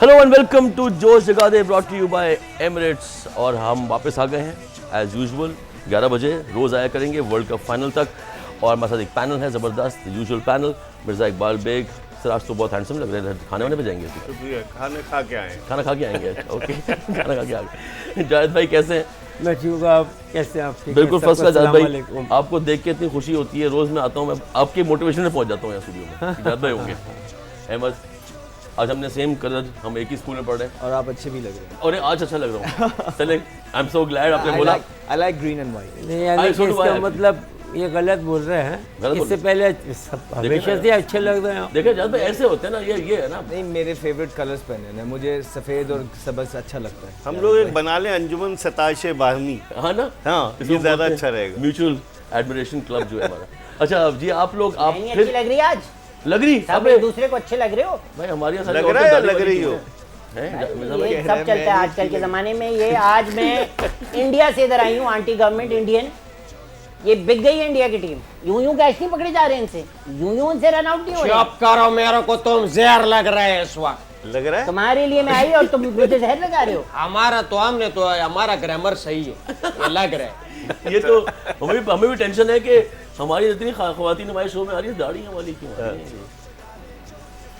Hello and welcome to Josh Jaga De, brought to you by Emirates. और हम वापस आ गए हैं एज यूजुअल 11 बजे रोज़ आया करेंगे वर्ल्ड कप फाइनल तक। और हमारे साथ एक पैनल है ज़बरदस्त, usual panel. Mirza Iqbal Baig sir, आज तो बहुत हैंडसम लग रहे हैं। खाने वाने पे जाएंगे? खाना खा के आए। खाना खा के आएंगे। ओके खाना खा के आ गए। जावेद भाई कैसे हैं? मैं ठीक हूँ, आप कैसे हैं? आप बिल्कुल फर्स्ट क्लास। जावेद भाई आपको देख के इतनी खुशी होती है, रोज़ मैं आता हूँ, मैं आपके मोटिवेशन में पहुँच जाता हूँ यहाँ स्टूडियो में। जावेद भाई होंगे। अहमद, आज हमने सेम कलर, हम एक ही स्कूल में पढ़ रहे हैं और आप अच्छे भी लग रहे हैं। और आज अच्छा लग रहा हूँ। चले, आई एम सो ग्लैड आपने बोला। I like green and white. नहीं यानी कि इसका मतलब ये गलत बोल रहे हैं। इससे पहले हमेशा से अच्छे लग रहे हैं। देखिए जावेद भाई ऐसे होते हैं ना, ये है ना। नहीं, मेरे फेवरेट कलर्स पहने हैं, मुझे सफ़ेद और सबज अच्छा लगता है। हम लोग एक बना लें अंजुमन सताशे बाहमी। हाँ ना, हाँ, ये ज़्यादा अच्छा रहेगा। म्यूचुअल एडमिरेशन क्लब जो है हमारा। अच्छा जी, आप लोग आप अच्छी लग रही है आज। लग रही सब एक दूसरे को अच्छे लग रहे हो भाई, हमारे यहाँ लग रहा है, लग रही हो। ये सब चलता है आजकल के ज़माने में। ये आज मैं इंडिया से इधर आई हूँ, आंटी गवर्नमेंट इंडियन। ये बिक गई है इंडिया की टीम। यूं कैच नहीं पकड़े जा रहे हैं इनसे, यूं इनसे रन आउट नहीं हो रहे। चुप करो, मेरे को तुम जहर लग रहे हैं इस वक्त। लग रहा है तुम्हारे लिए मैं आई और तुम मुझे जहर लगा रहे हो। हमारा ग्रामर सही है, ये लग रहा है। ये तो हमें भी टेंशन है कि हमारी इतनी ख़वातीन हमारे शो में आ रही है, दाढ़ी वाली क्यों आ रही है?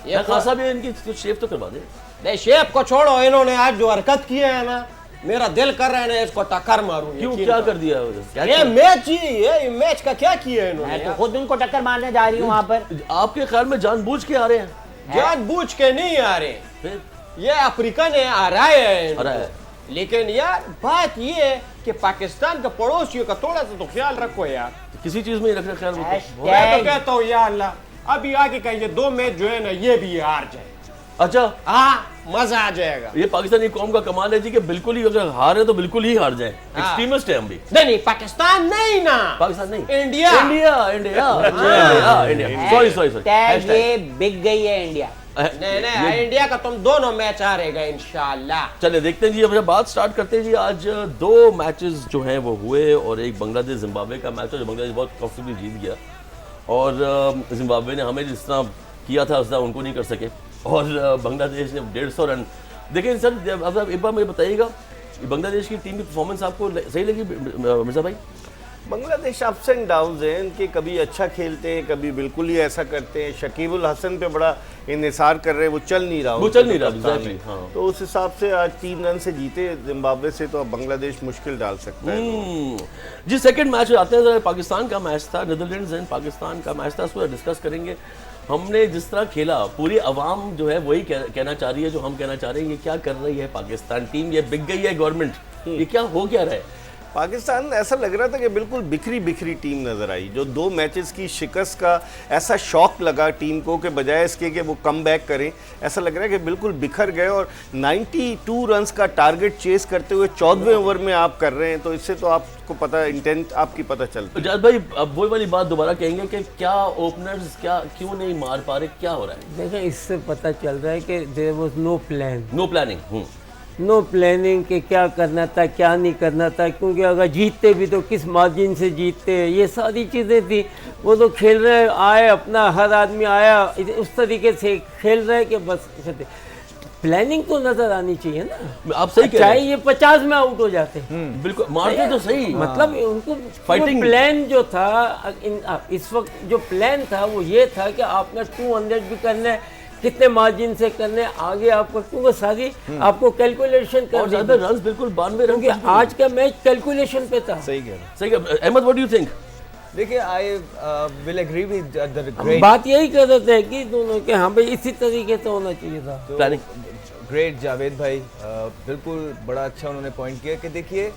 ये खासा भी इनकी कुछ शेव तो करवा दे। नहीं, शेप को छोड़ो, इन्होंने आज जो हरकत की है ना, मेरा दिल कर रहा है ना इसको टक्कर मारूं। क्यों, क्या कर दिया? ये मैच ही ये मैच का क्या किया है इन्होंने? मैं तो खुद उनको टक्कर मारने जा रही हूँ वहाँ पर। आपके ख्याल में जानबूझ के आ रहे हैं? जानबूझ के नहीं आ रहे, फिर ये अफ्रीकन है, आ रहा है। आ रहा है। लेकिन यार बात ये है कि पाकिस्तान के पड़ोसियों का थोड़ा सा तो ख्याल रखो यार। किसी चीज में ही रखना ख्याल रखो। मैं तो कहता हूँ या अल्लाह, अभी आगे का ये 2 मैच जो है ना, ये भी हार जाए। अच्छा हाँ, मजा आ जाएगा। ये पाकिस्तानी कौम का कमाल है जी कि बिल्कुल ही अगर हारे तो बिल्कुल ही हार जाए। एक्सट्रीमिस्ट है हम भी। नहीं, पाकिस्तान नहीं ना, पाकिस्तान नहीं, इंडिया। इंडिया। सॉरी ये बिक गई है इंडिया। नहीं, इंडिया का तुम दोनों मैच हारेगा इंशाल्लाह। चले देखते हैं जी, अब बात स्टार्ट करते हैं जी। आज 2 मैचेस जो हैं वो हुए और एक बांग्लादेश जिम्बाब्वे का मैच है जो बांग्लादेश बहुत कंफर्टेबली जीत गया। और जिम्बाब्वे ने हमें जिस तरह किया था उस तरह उनको नहीं कर सके और बांग्लादेश ने 150 रन। देखिए सर, अब एक बार मुझे बताइएगा, बांग्लादेश की टीम की परफॉर्मेंस आपको सही लगी मिर्जा भाई? बांग्लादेश अप्स एंड डाउन्स हैं इनके, कभी अच्छा खेलते हैं, कभी बिल्कुल ही ऐसा करते हैं। शकीबुल हसन पे बड़ा इन्हिसार कर रहे हैं, वो चल नहीं रहा। exactly, हाँ। तो उस हिसाब से आज 3 रन से जीते जिम्बाब्वे से, तो अब बांग्लादेश मुश्किल डाल सकता है। जी, सेकंड मैच आते हैं, पाकिस्तान का मैच था, नीदरलैंड्स एंड पाकिस्तान का मैच था, उसको डिस्कस करेंगे। हमने जिस तरह खेला, पूरी अवाम जो है वही कहना चाह रही है जो हम कहना चाह रहे हैं। ये क्या कर रही है पाकिस्तान टीम? ये बिक गई है गवर्नमेंट, ये क्या हो क्या रहा है? पाकिस्तान ऐसा लग रहा था कि बिल्कुल बिखरी बिखरी टीम नज़र आई। जो 2 मैचेस की शिकस्त का ऐसा शॉक लगा टीम को कि बजाय इसके कि वो कम बैक करें, ऐसा लग रहा है कि बिल्कुल बिखर गए। और 92 रन्स का टारगेट चेस करते हुए 14वें ओवर में आप कर रहे हैं, तो इससे तो आपको पता, इंटेंट आपकी पता चलती है। जावेद भाई, अब वही वाली बात दोबारा कहेंगे कि क्या ओपनर्स क्यों नहीं मार पा रहे, क्या हो रहा है? देखें, इससे पता चल रहा है कि there was no plan, no planning. No planning के क्या करना था क्या नहीं करना था। क्योंकि अगर जीतते भी तो किस मार्जिन से जीतते, ये सारी चीज़ें थी। वो तो खेल रहे आए, अपना हर आदमी आया उस तरीके से खेल रहे कि बस प्लानिंग तो नजर आनी चाहिए ना। आप सही कह रहे हैं। चाहे ये 50 में आउट हो जाते, बिल्कुल मारते तो सही, मतलब उनको फाइटिंग प्लान जो था इस वक्त जो प्लान था वो ये था कि आपने 200 भी करना है, कितने मार्जिन से करने आगे आपको, क्योंकि सारी आपको कैलकुलेशन कर ज्यादा रन, बिल्कुल 92 रन। क्योंकि आज का मैच कैलकुलेशन पे था। सही कह रहे हैं। सही। Ahmad, what do you think? देखिए, I will agree with the great. बात यही कर रहे थे कि दोनों के हाँ भाई इसी तरीके से होना चाहिए था। तो ग्रेट जावेद भाई, बिल्कुल बड़ा अच्छा उन्होंने पॉइंट किया कि देखिए,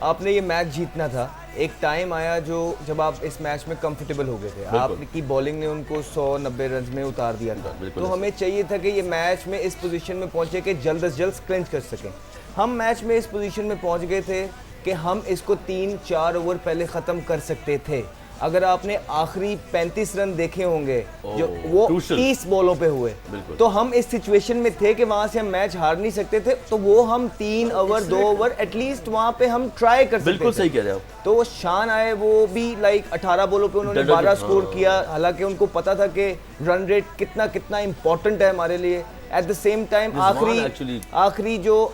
आपने ये मैच जीतना था। एक टाइम आया जब आप इस मैच में कंफर्टेबल हो गए थे, आपकी बॉलिंग ने उनको 100-90 रन में उतार दिया था। तो हमें चाहिए था कि ये मैच में इस पोजीशन में पहुंचे कि जल्द से जल्द क्लिंच कर सकें। हम मैच में इस पोजीशन में पहुंच गए थे कि हम इसको 3-4 ओवर पहले ख़त्म कर सकते थे। अगर आपने आखिरी 35 रन देखे होंगे जो वो 30 बॉलों पे हुए, तो हम इस सिचुएशन में थे कि वहां से हम मैच हार नहीं सकते थे। तो वो हम 3 ओवर 2 ओवर एटलीस्ट वहां पे हम ट्राई कर सकते थे। बिल्कुल सही कह रहे हो। तो वो शान आए, वो भी लाइक 18 बॉलों पे उन्होंने 12 स्कोर किया। हालांकि उनको पता था कि रन रेट कितना इंपॉर्टेंट है हमारे लिए। At the same time actually- आखिरी जो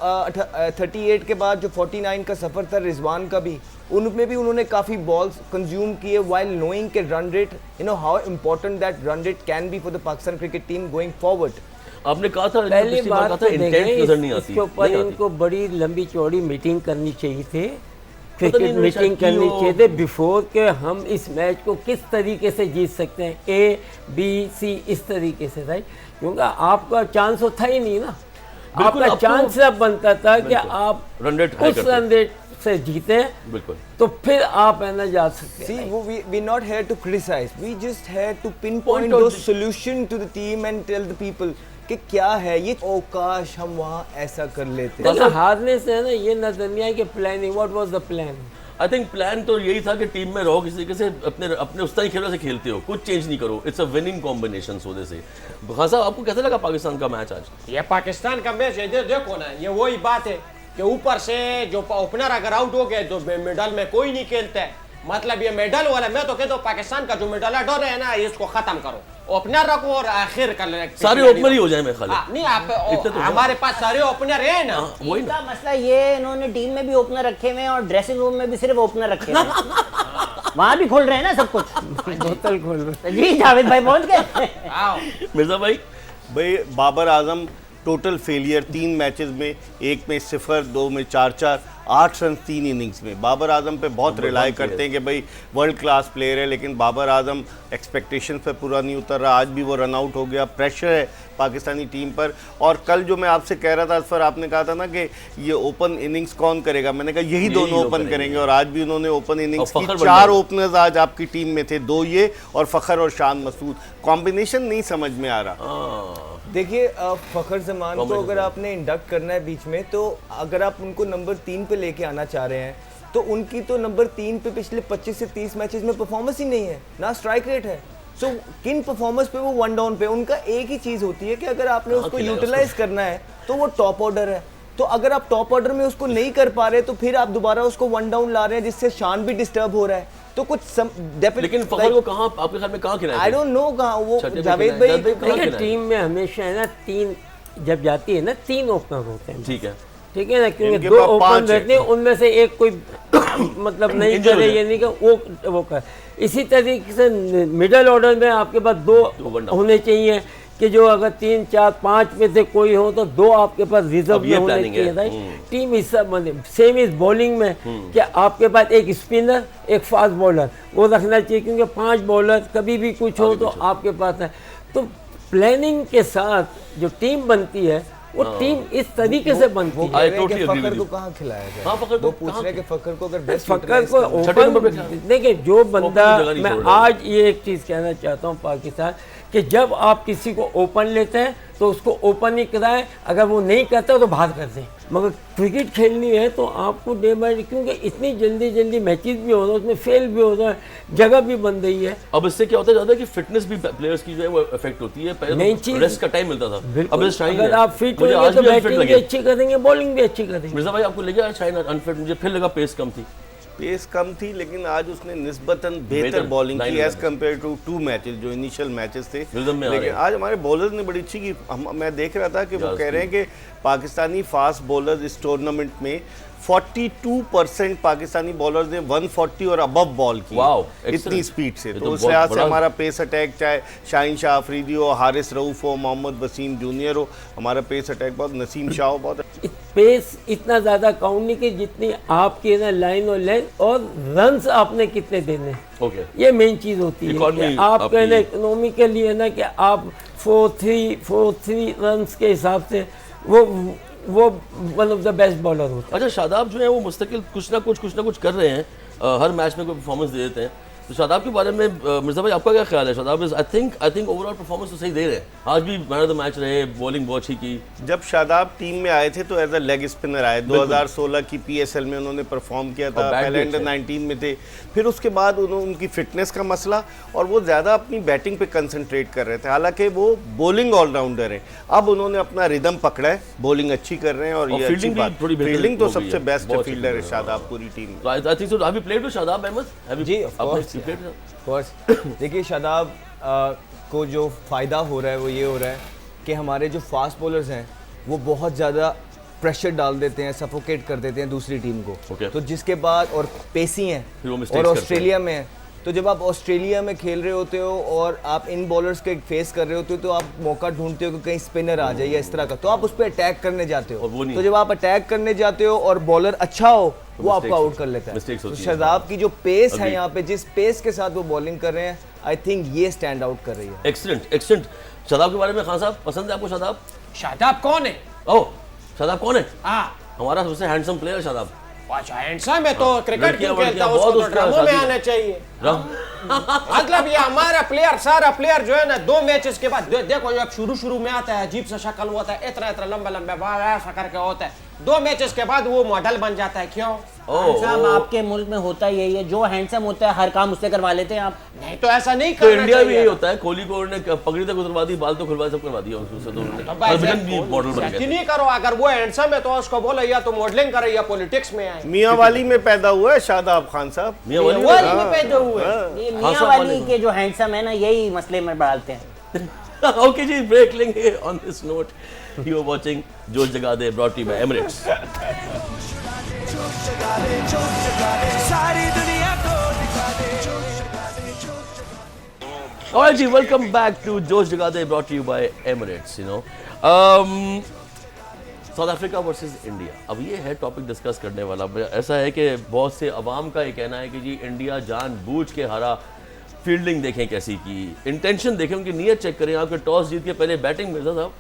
38 के बाद जो 49 का सफर था रिजवान का भी, उनमें भी उन्होंने काफी बॉल्स कंज्यूम किए व्हाइल नोइंग के run rate, you know how important that run rate can be for the Pakistan cricket team going forward. आपने कहा था पहली पिछली बार बात कहा तो था इंटेंट देखें, नजर नहीं आती, इसके ऊपर नहीं आती। इनको बड़ी लंबी चौड़ी मीटिंग करनी चाहिए थी, नहीं क्रिकेट इन्होंने शायद मीटिंग की करनी हो। चाहिए थी बिफोर के हम इस मैच को किस तरीके से जीत सकते हैं, ए बी सी इस तरीके से, राइट। क्योंकि आपका चांस तो था ही नहीं ना, बिल्कुल, आपका अब तो- चांस अब बनता था कि आप रन रेट हाई उस करते। रन रेट से जीते, बिल्कुल। तो फिर आप है ना जा सकते See, हैं। we not here to criticize. We just here to pinpoint Point out those the- solution to the team and tell the people कि क्या है ये, ओ काश हम वहाँ ऐसा कर लेते। देखिए, हारने से है ना ये नजर नहीं आया कि planning, what was the plan. I think plan तो यही था कि टीम में रहो, किसी तरीके से अपने अपने उस तरह खेलों से खेलते हो, कुछ चेंज नहीं करो, इट्स अ विनिंग कॉम्बिनेशन होने से। खान साहब आपको कैसा लगा पाकिस्तान का मैच आज? ये पाकिस्तान का मैच है, देखो ना, ये वही बात है कि ऊपर से जो ओपनर अगर आउट हो गए तो मिडल में कोई नहीं खेलता है। मतलब ये मेडल वाला, मैं तो कहता हूँ पाकिस्तान का जो मेडल डर है ना, इसको खत्म करो, ओपनर रखो और आखिर कर ले, सारे ओपनर ही हो जाए मैं खाली। नहीं आप इतने तो हमारे पास सारे ओपनर है ना। वही ना, इनका मसला ये, इन्होंने टीम में भी ओपनर रखे हुए हैं और ड्रेसिंग रूम में भी सिर्फ ओपनर रखे हुए हैं। वहां भी खोल रहे हैं ना सब कुछ। बोतल खोल रहे। जी जावेद भाई पहुंच गए। आओ मिर्जा भाई भाई Babar Azam total failure, 3 matches में, एक में 0, 2 में 4-4, 8 रन 3 इनिंग्स में। बाबर आजम पे बहुत रिलाई करते हैं कि भाई वर्ल्ड क्लास प्लेयर है, लेकिन बाबर आजम एक्सपेक्टेशन पे पूरा नहीं उतर रहा। आज भी वो रन आउट हो गया, प्रेशर है पाकिस्तानी टीम पर। और कल जो मैं आपसे कह रहा था असफर, आपने कहा था ना कि ये ओपन इनिंग्स कौन करेगा, मैंने कहा यही दोनों लोग ओपन करेंगे। करेंगे, और आज भी उन्होंने ओपन इनिंग्स और की। फखर बन 4 गए। ओपनर्स आज आपकी टीम में थे, 2 ये और फ़खर और शान मसूद। कॉम्बिनेशन नहीं समझ में आ रहा। देखिए फखर जमान को अगर आपने इंडक्ट करना है बीच में, तो अगर आप उनको नंबर 3 पे लेके आना चाह रहे हैं, तो उनकी तो नंबर 3 पे पिछले 25 से 30 मैचेस में परफॉर्मेंस ही नहीं है, ना स्ट्राइक रेट है। सो किन परफॉर्मेंस पे वो 1 डाउन पे, उनका एक ही चीज़ होती है कि अगर आपने उसको खिलाएगा यूटिलाइज करना है तो वो टॉप ऑर्डर है। तो अगर आप टॉप ऑर्डर में उसको नहीं कर पा रहे, तो फिर आप दोबारा उसको 1 डाउन ला रहे हैं, जिससे शान भी डिस्टर्ब हो रहा है। तो कुछ लेकिन फखर को कहाँ, आपके ख्याल में कहाँ खिलाया? आई डोंट नो कहाँ वो छठे पे जावेद खिलाया, भाई जावेद भाई कहाँ देखिए, खिलाया? टीम में हमेशा है ना 3 जब जाती है ना 3 ओपनर होते हैं, ठीक है, ठीक है ना, क्योंकि इनके 2 पास ओपन 5 है। रहते हैं, उनमें से एक कोई मतलब नहीं Injured हो करे, जाए। ये नहीं कि वो कर। इसी तरीके से मिडल ऑर्डर में आपके पास 2 one down। होने चाहिए कि जो अगर 3, 4, 5 में से कोई हो तो 2 आपके पास रिजर्व अब ये में होने planning चाहिए, है। राइट। टीम इस सब बने सेम इस बॉलिंग में कि आपके पास एक स्पिनर, एक फास्ट बॉलर वो रखना चाहिए, क्योंकि 5 बॉलर कभी भी कुछ हो तो आपके पास है। तो प्लानिंग के साथ जो टीम बनती है वो टीम इस तरीके से बनती वो है। कह रहे हैं totally कि agree फखर with को you। कहाँ खिलाया जाए। हाँ, फखर को वो पूछ कहाँ- रहे हैं कि फखर को अगर बेस्ट फक्कर को छठे नंबर पे ओपन खिलाया। देखिए, जो बंदा जगह नहीं मैं छोड़ रहा है। आज ये एक चीज़ कहना चाहता हूँ पाकिस्तान कि जब आप किसी को ओपन लेते हैं तो उसको ओपन ही कराएं, अगर वो नहीं करता तो बाहर कर दें। मगर क्रिकेट खेलनी है तो आपको डे बाय डे, क्योंकि इतनी जल्दी जल्दी मैचेस भी हो रहा है, उसमें फेल भी हो रहा है, जगह भी बन रही है। अब इससे क्या होता है ज़्यादा कि फिटनेस भी प्लेयर्स की जो है वो इफेक्ट होती है। नई पहले तो चीज़- रेस्ट का टाइम मिलता था, अब बिल्कुल, इस शाइन अगर आप फिट मुझे होंगे आज तो भी अनफिट बैटिंग भी लगे। अच्छी करेंगे, बॉलिंग भी अच्छी करेंगे। मिर्जा भाई आपको लगे शाइन अनफिट? मुझे फिर लगा पेस कम थी। पेस कम थी, लेकिन आज उसने निस्बतन बेहतर बेहतर बॉलिंग की line एज में। कम्पेयर टू 2 मैचेस जो इनिशियल मैचेस थे। रिदम में आ लेकिन रहे हैं। आज हमारे बॉलर्स ने बड़ी अच्छी की। मैं देख रहा था कि वो यार, कह रहे हैं कि पाकिस्तानी फास्ट बॉलर्स इस टूर्नामेंट में 42% पाकिस्तानी बॉलर्स ने 140 और अबव बॉल की। Wow, इतनी excellent। स्पीड से। ये तो तो उस बहुत लिहाज से बड़ा- हमारा पेस अटैक, चाहे शाहीन शाह अफरीदी हो, हारिस रऊफ हो, मोहम्मद वसीम जूनियर हो, हमारा पेस अटैक बहुत, नसीम शाह हो, बहुत पेस इतना ज़्यादा काउंट नहीं कि जितनी आपकी ना लाइन और लेंथ और रन्स आपने कितने देने हैं। ओके, ये मेन चीज़ होती है Economy कि आप आपकी- कहने इकोनॉमी के लिए ना कि आप 4-3 रन्स के हिसाब से वो one of the best bowler होता है। अच्छा शादाब जो है वो मुस्तकिल कुछ ना कुछ कर रहे हैं, हर मैच में कोई परफॉर्मेंस दे देते हैं। तो शादाब के बारे में मिर्जा भाई आपका क्या ख्याल है? Shadab is I think overall performance तो सही दे रहे हैं, आज भी मैन ऑफ द मैच रहे, बॉलिंग बहुत अच्छी की। जब शादाब टीम में आए थे तो एज अ लेग स्पिनर आए। 2016 की PSL में उन्होंने परफॉर्म किया था, और बैट पहले भी अंडर अच्छा है। 19 में थे। फिर उसके बाद उनकी फिटनेस का मसला, और वो ज़्यादा अपनी बैटिंग पे कंसंट्रेट कर रहे थे। हालांकि वो बॉलिंग ऑलराउंडर हैं। अब उन्होंने अपना रिदम पकड़ा है, बॉलिंग अच्छी कर रहे हैं, और ये अच्छी fielding भी बात। थोड़ी बेहतर फील्डिंग तो हो गई सबसे है, बेस्ट बहुत अच्छी फील्डर है fielding है, शादाब पूरी टीम में। तो I think so have you played with Shadab Ahmed? Have you? जी, of course, आपने played with- कोर्स देखिए शादाब को जो फ़ायदा हो रहा है वो ये हो रहा है कि हमारे जो फास्ट बॉलर्स हैं वो बहुत ज़्यादा प्रेशर डाल देते हैं, सफोकेट कर देते हैं दूसरी टीम को। Okay. तो जिसके बाद और पेसी हैं फिर वो mistakes और करते हैं। ऑस्ट्रेलिया में हैं, तो जब आप ऑस्ट्रेलिया में खेल रहे होते हो और आप इन बॉलर्स के फेस कर रहे होते हो तो आप मौका ढूंढते हो कि कहीं स्पिनर आ जाए या इस तरह का, तो आप उस पर अटैक करने जाते और हो। वो नहीं। तो जब आप अटैक करने जाते हो और बॉलर अच्छा हो वो आपको mistakes आउट कर लेता है। mistakes तो होती हैं। शादाब की जो पेस है Agreed. यहाँ पे, जिस पेस के साथ वो बॉलिंग कर रहे हैं, आई थिंक ये स्टैंड आउट कर रही है। एक्सीलेंट। शादाब के बारे में खान साहब पसंद है आपको शादाब? शादाब कौन है? ओह, शादाब कौन है? हाँ, हमारा सबसे हैंडसम प्लेयर शादाब। अच्छा हैंडसम है तो क्रिकेट लड़कियां क्यों खेलता है? बहुत उसको तो उसका ड्रामों में शादी- आना चाहिए। राम मतलब ये हमारा प्लेयर, सारा प्लेयर जो है ना 2 मैचेस के बाद देखो जब शुरू में आता है अजीब सा शक्ल होता है, इतना लंबा बाल ऐसा करके होता है, 2 मैचेस के बाद वो मॉडल बन जाता है। क्यों? साहब आपके मुल्क में होता यही है, जो हैंडसम होता है हर काम उससे करवा लेते हैं आप। नहीं तो ऐसा नहीं तो करना इंडिया भी चाहिए। यही होता है, कोहली को उन्होंने पगड़ी तक उतरवा दी, बाल तो खुलवा सब करवा दिया उससे, तो उन्होंने तो भाई हरभजन भी मॉडल बन सेट ही गए। नहीं करो, अगर वो हैंडसम है तो उसको बोलो या तो मॉडलिंग करे या पॉलिटिक्स में आए। मियाँ वाली में पैदा हुआ है शादाब खान साहब। मियां वाली वो वाली में पैदा हुए ये हाँ, मियाँ सब वाली वाले के जो हैंडसम है ना यही मसले में डालते हैं। ओके जी, ब्रेक लेंगे on this note. You are watching Josh Jaga De, brought to you by Emirates. Alright जी, welcome back to Josh Jaga De, brought to you by Emirates, you know. South Africa versus India, अब ये है टॉपिक डिस्कस करने वाला। ऐसा है कि बहुत से अवाम का ये कहना है कि जी इंडिया जानबूझ के हारा, फील्डिंग देखें कैसी की, इंटेंशन देखें, उनकी नीयत चेक करें। आपके टॉस जीत के पहले बैटिंग मिर्जा साहब,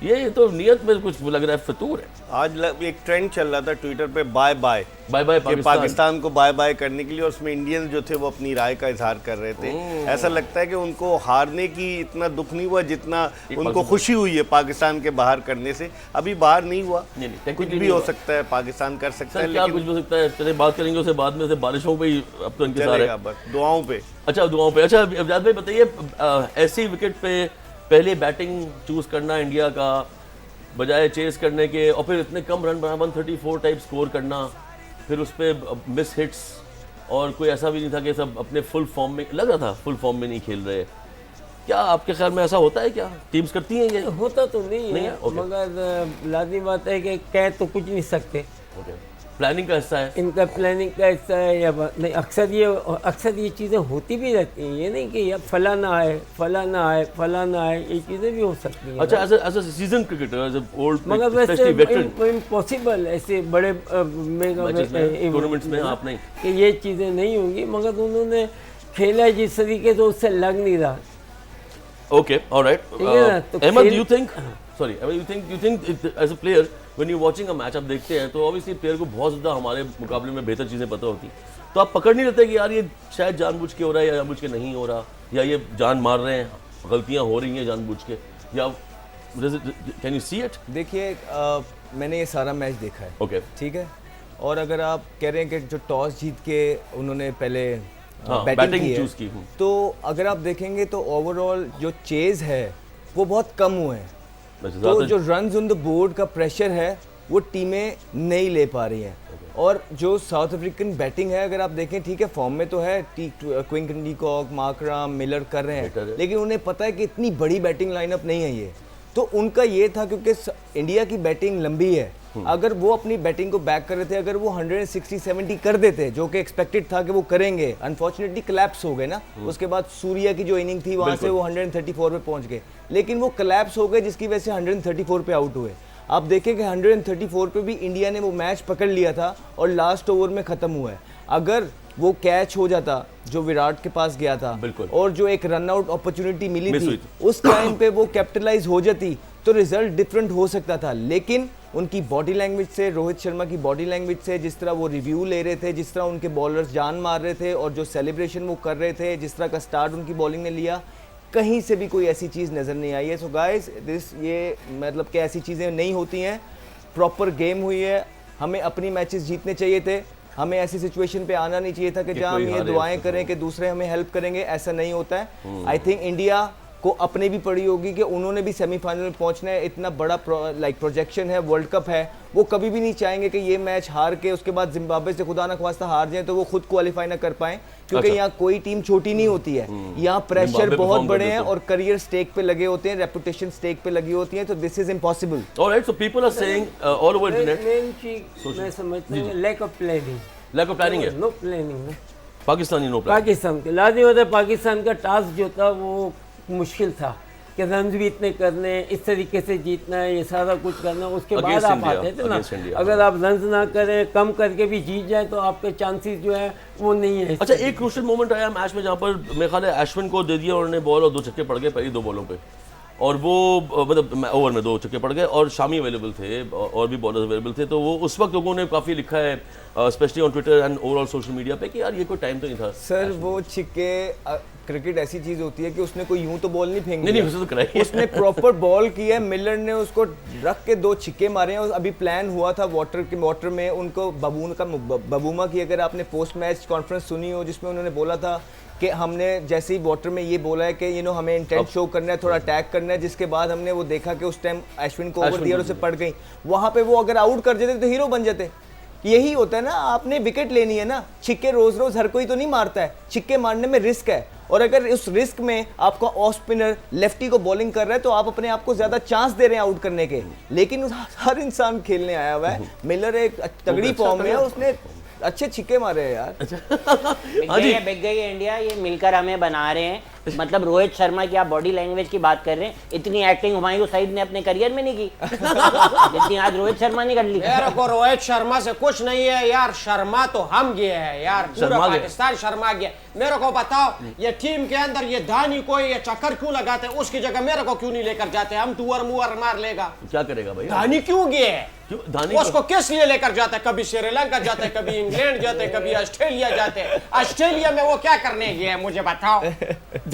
ये तो नीयत में कुछ लग रहा है फितूर है। आज एक ट्रेंड चल रहा था ट्विटर पे bye bye bye bye Pakistan को बाय बाय करने के लिए, और उसमें इंडियंस जो थे वो अपनी राय का इजहार कर रहे थे। ऐसा लगता है कि उनको हारने की इतना दुख नहीं हुआ जितना उनको खुशी हुई है पाकिस्तान के बाहर करने से। अभी बाहर नहीं हुआ, नहीं, कुछ technically भी नहीं हो हुआ। सकता है, पाकिस्तान कर सकता है, सर क्या कुछ लेकिन हो सकता है, चलिए बात करेंगे उससे बाद में। से बारिशों पे ही अब तो इंतजार चलेगा है। बस दुआओं पे। अच्छा, दुआओं पे। अच्छा अवजाद भाई बताइए, ऐसी विकेट पे पहले बैटिंग चूज करना इंडिया का, बजाय चेस करने के, और फिर इतने कम रन बना 134 टाइप स्कोर करना, फिर उस पर मिस हिट्स, और कोई ऐसा भी नहीं था कि सब अपने फुल फॉर्म में, लग रहा था फुल फॉर्म में नहीं खेल रहे। क्या आपके ख्याल में ऐसा होता है? क्या टीम्स करती हैं ये? होता तो नहीं नहीं है, है? Okay. मगर लाजमी बात है कि कह तो कुछ नहीं सकते, प्लानिंग का हिस्सा है। इनका प्लानिंग का हिस्सा है या नहीं। अक्सर ये चीज़ें होती भी रहती हैं, ये नहीं कि यार फलाना आए फलाना आए फलाना आए, ये चीज़ें भी हो सकती हैं। अच्छा, as a season cricketer, as a old मगर स्पेशली वेटरन वैसे इम्पॉसिबल ऐसे बड़े टूर्नामेंट्स में आप नहीं कि ये चीज़ें नहीं होंगी, मगर उन्होंने खेला जिस तरीके से उससे लग नहीं रहा। Okay, all right. ठीक है ना, तो Ahmed, खेल- you think? Sorry, Ahmed, you think as a player when you're watching a match, आप देखते हैं तो obviously प्लेयर को बहुत ज़्यादा हमारे मुकाबले में बेहतर चीज़ें पता होती, तो आप पकड़ नहीं लेते कि यार ये शायद जानबूझ के हो रहा है या जानबूझ के नहीं हो रहा, या ये जान मार रहे हैं, गलतियाँ हो रही हैं जानबूझ के, या कैन यू सी इट? देखिए मैंने ये सारा मैच देखा है, ओके, ठीक है, और अगर आप कह रहे हैं कि जो टॉस जीत के उन्होंने पहले हाँ, बैटिंग बैटिंग की है, चूज की। तो अगर आप देखेंगे तो ओवरऑल जो चेज है वो बहुत कम हुए हैं, तो जो रन्स ऑन द बोर्ड का प्रेशर है वो टीमें नहीं ले पा रही हैं। और जो साउथ अफ्रीकन बैटिंग है अगर आप देखें, ठीक है फॉर्म में तो है, Quinton de Kock, Markram, Miller कर रहे हैं, लेकिन उन्हें पता है कि इतनी बड़ी बैटिंग लाइनअप नहीं है ये, तो उनका ये था क्योंकि इंडिया की बैटिंग लंबी है, अगर वो अपनी बैटिंग को बैक कर रहे थे, अगर वो 160-70 कर देते जो कि एक्सपेक्टेड था कि वो करेंगे, अनफॉर्चुनेटली कोलैप्स हो गए ना, उसके बाद सूर्या की जो इनिंग थी वहाँ से वो 134 पे पहुँच गए, लेकिन वो कोलैप्स हो गए जिसकी वजह से 134 पे आउट हुए। आप देखें कि 134 पे भी इंडिया ने वो मैच पकड़ लिया था और लास्ट ओवर में ख़त्म हुआ है। अगर वो कैच हो जाता जो विराट के पास गया था, और जो एक रन आउट अपॉर्चुनिटी मिली थी उस टाइम पे वो कैपिटलाइज हो जाती तो रिजल्ट डिफरेंट हो सकता था, लेकिन उनकी बॉडी लैंग्वेज से, रोहित शर्मा की बॉडी लैंग्वेज से, जिस तरह वो रिव्यू ले रहे थे, जिस तरह उनके बॉलर्स जान मार रहे थे और जो सेलिब्रेशन वो कर रहे थे, जिस तरह का स्टार्ट उनकी बॉलिंग ने लिया, कहीं से भी कोई ऐसी चीज़ नज़र नहीं आई है। सो गाइस ये मतलब कि ऐसी चीज़ें नहीं होती हैं, प्रॉपर गेम हुई है, हमें अपनी मैचेस जीतने चाहिए थे, हमें ऐसी सिचुएशन पे आना नहीं चाहिए था कि जहां हम ये दुआएं करें कि दूसरे हमें हेल्प करेंगे, ऐसा नहीं होता है। आई थिंक इंडिया को अपने भी पड़ी होगी कि उन्होंने भी सेमीफाइनल में पहुंचना है, इतना बड़ा प्रोजेक्शन है, वर्ल्ड कप है, वो कभी भी नहीं चाहेंगे कि ये मैच हार के उसके बाद जिम्बाब्वे से खुदा ना ख्वास्ता हार जाए तो वो खुद क्वालिफाई ना कर पाए, क्योंकि यहाँ कोई टीम छोटी नहीं होती है, यहाँ प्रेशर बहुत बड़े हैं और करियर स्टेक पे लगे होते हैं, रेपुटेशन स्टेक पे लगी होती है, तो this is impossible. Alright, so people are saying all over internet, main चीज मैं समझता हूँ lack of planning, lack of planning है, no planning. Pakistani no plan. Pakistan के लाजमी होता है, पाकिस्तान का टास्क जो था वो मुश्किल था कि रन भी इतने करने, इस तरीके से जीतना है, ये सारा कुछ करना, उसके बाद आप आते थे ना। अगर आप रन ना करें, कम करके भी जीत जाए तो आपके चांसेस जो है वो नहीं है। अच्छा, एक क्रूशियल मोमेंट आया मैच में जहाँ पर मेरे ख्याल है अश्विन को दे दिया उन्होंने बॉल और 2 छक्के पड़ गए पहली 2 बॉलों पे, और वो मतलब ओवर में 2 छक्के पड़ गए और शामी अवेलेबल थे और भी बॉलर्स अवेलेबल थे, तो वो उस वक्त लोगों ने काफ़ी लिखा है specially on Twitter and overall social media पे कि यार ये कोई टाइम तो नहीं था। सर वो छिक्के, क्रिकेट ऐसी चीज होती है कि उसने कोई यूं तो बॉल नहीं फेंक नहीं, दिया, उसे तो कराई। उसने प्रॉपर बॉल की है, मिलर ने उसको रख के 2 छिक्के मारे हैं। अभी प्लान हुआ था वाटर में उनको बबूमा की, अगर आपने पोस्ट मैच कॉन्फ्रेंस सुनी हो जिसमें उन्होंने बोला था कि हमने जैसे ही वाटर में ये बोला है कि हमें इंटेंट शो करना है, थोड़ा अटैक करना है, जिसके बाद हमने वो देखा कि उस टाइम अश्विन को ओवर दिया और उसे पड़ गई, वहां पे वो अगर आउट कर देते तो हीरो बन जाते। यही होता है ना, आपने विकेट लेनी है ना, छिक्के रोज रोज हर कोई तो नहीं मारता है, छिक्के मारने में रिस्क है, और अगर उस रिस्क में आपका ऑफ स्पिनर लेफ्टी को बॉलिंग कर रहा है तो आप अपने आप को ज्यादा चांस दे रहे हैं आउट करने के, लेकिन हर इंसान खेलने आया हुआ है। मिलर एक तगड़ी फॉर्म में है, उसने अच्छे छिक्के मारे हैं यार। बिक गई है इंडिया, ये मिलकर हमें बना रहे हैं। मतलब रोहित शर्मा की आप बॉडी लैंग्वेज की बात कर रहे हैं, इतनी एक्टिंग हुमायूं सईद ने अपने करियर में नहीं की जितनी आज रोहित शर्मा ने कर ली। मेरे को रोहित शर्मा से कुछ नहीं है यार, शर्मा तो हम गए हैं यार, पूरा पाकिस्तान शर्मा गया। मेरे को बताओ ये टीम के अंदर ये धानी को ये चक्कर क्यों लगाते हैं, उसकी जगह मेरे को क्यों नहीं लेकर जाते, हम टूअर मुअर मार लेगा। क्या करेगा भाई, धानी क्यों गए हैं, धानी उसको किस लिए लेकर जाते हैं, कभी श्रीलंका जाते हैं, कभी इंग्लैंड जाते हैं, कभी ऑस्ट्रेलिया जाते हैं। ऑस्ट्रेलिया में वो क्या करने गए हैं मुझे बताओ।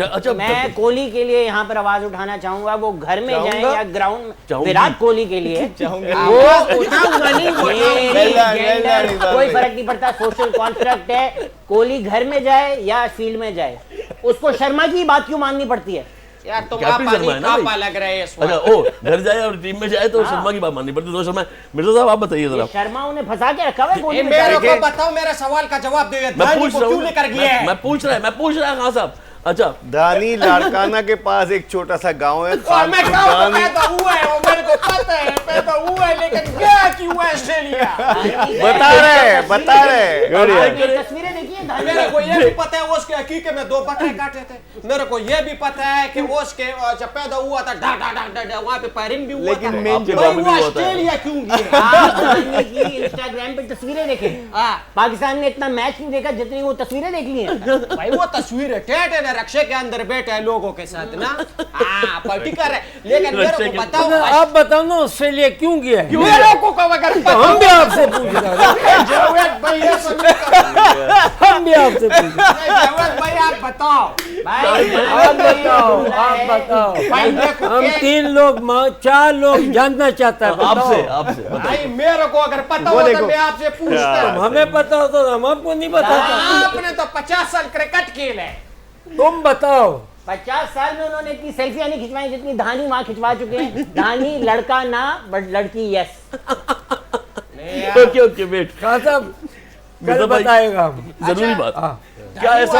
अच्छा, मैं कोहली के लिए यहाँ पर आवाज उठाना चाहूंगा, वो घर में जाए या ग्राउंड में, विराट कोहली के लिए वो उठाऊंगा नहीं, कोई फर्क नहीं पड़ता, सोशल कॉन्ट्रैक्ट है, कोहली घर में जाए या फील्ड में जाए, उसको शर्मा की बात क्यों माननी पड़ती है यार, तुम आपा लग रहे हैं। अच्छा, ओ घर जाए और टीम में जाए तो शर्मा की बात माननी पड़ती है। तो शर्मा, मिर्जा साहब आप बताइए जरा। शर्मा उन्हें फंसा के रखा हुआ है कोहली। मेरे को बताओ, मेरे सवाल का जवाब दो, धानी को क्यों लेकर गए हैं। मैं पूछ रहा है खान साहब। अच्छा, दानी लाड़काना के पास एक छोटा सा गांव है, और मैं गांव में पैदा हुआ है, वो मेरे को पता है, पैदा हुआ है, लेकिन गया क्यों ऑस्ट्रेलिया। बता रहे तस्वीरें देखी है, मेरे को ये भी पता है उसके हकीके में 2 बकरे काटे थे, मेरे को ये भी पता है कि उसके जब पैदा हुआ था ढा ढा ढा ढा वहां पे पैरिंग भी हुआ, लेकिन था। मेन जवाब नहीं हुआ ऑस्ट्रेलिया क्यों गए। इंस्टाग्राम पे तस्वीरें देखें, पाकिस्तान ने इतना मैच नहीं देखा जितनी वो तस्वीरें देख ली हैं। भाई वो तस्वीरें टेट है, रक्षे के अंदर बैठे हैं लोगों के साथ ना, पार्टी कर रहे, लेकिन मेरे को बताओ, आप बताओ ना ऑस्ट्रेलिया क्यों गया है? मेरे को अगर हम भी आपसे पूछ रहे हैं, जावेद भाई ये हम भी आपसे पूछ रहे हैं। जावेद भाई आप बताओ, आप बताओ, हम 3 लोग 4 लोग जानना चाहता है, आपसे भाई मेरे को अगर पता हो तो मैं आपसे पूछता हूं। हमें पता हो तो हम आपको नहीं बताता। आपने तो 50 साल क्रिकेट खेला है, तुम बताओ। 50 साल में उन्होंने इतनी सेल्फियां नहीं खिंचवाई जितनी धानी वहां खिंचवा चुके हैं। धानी लड़का ना बट लड़की यस। ओके वेट खान साहब कल बताएगा, जरूरी बात। क्या ऐसा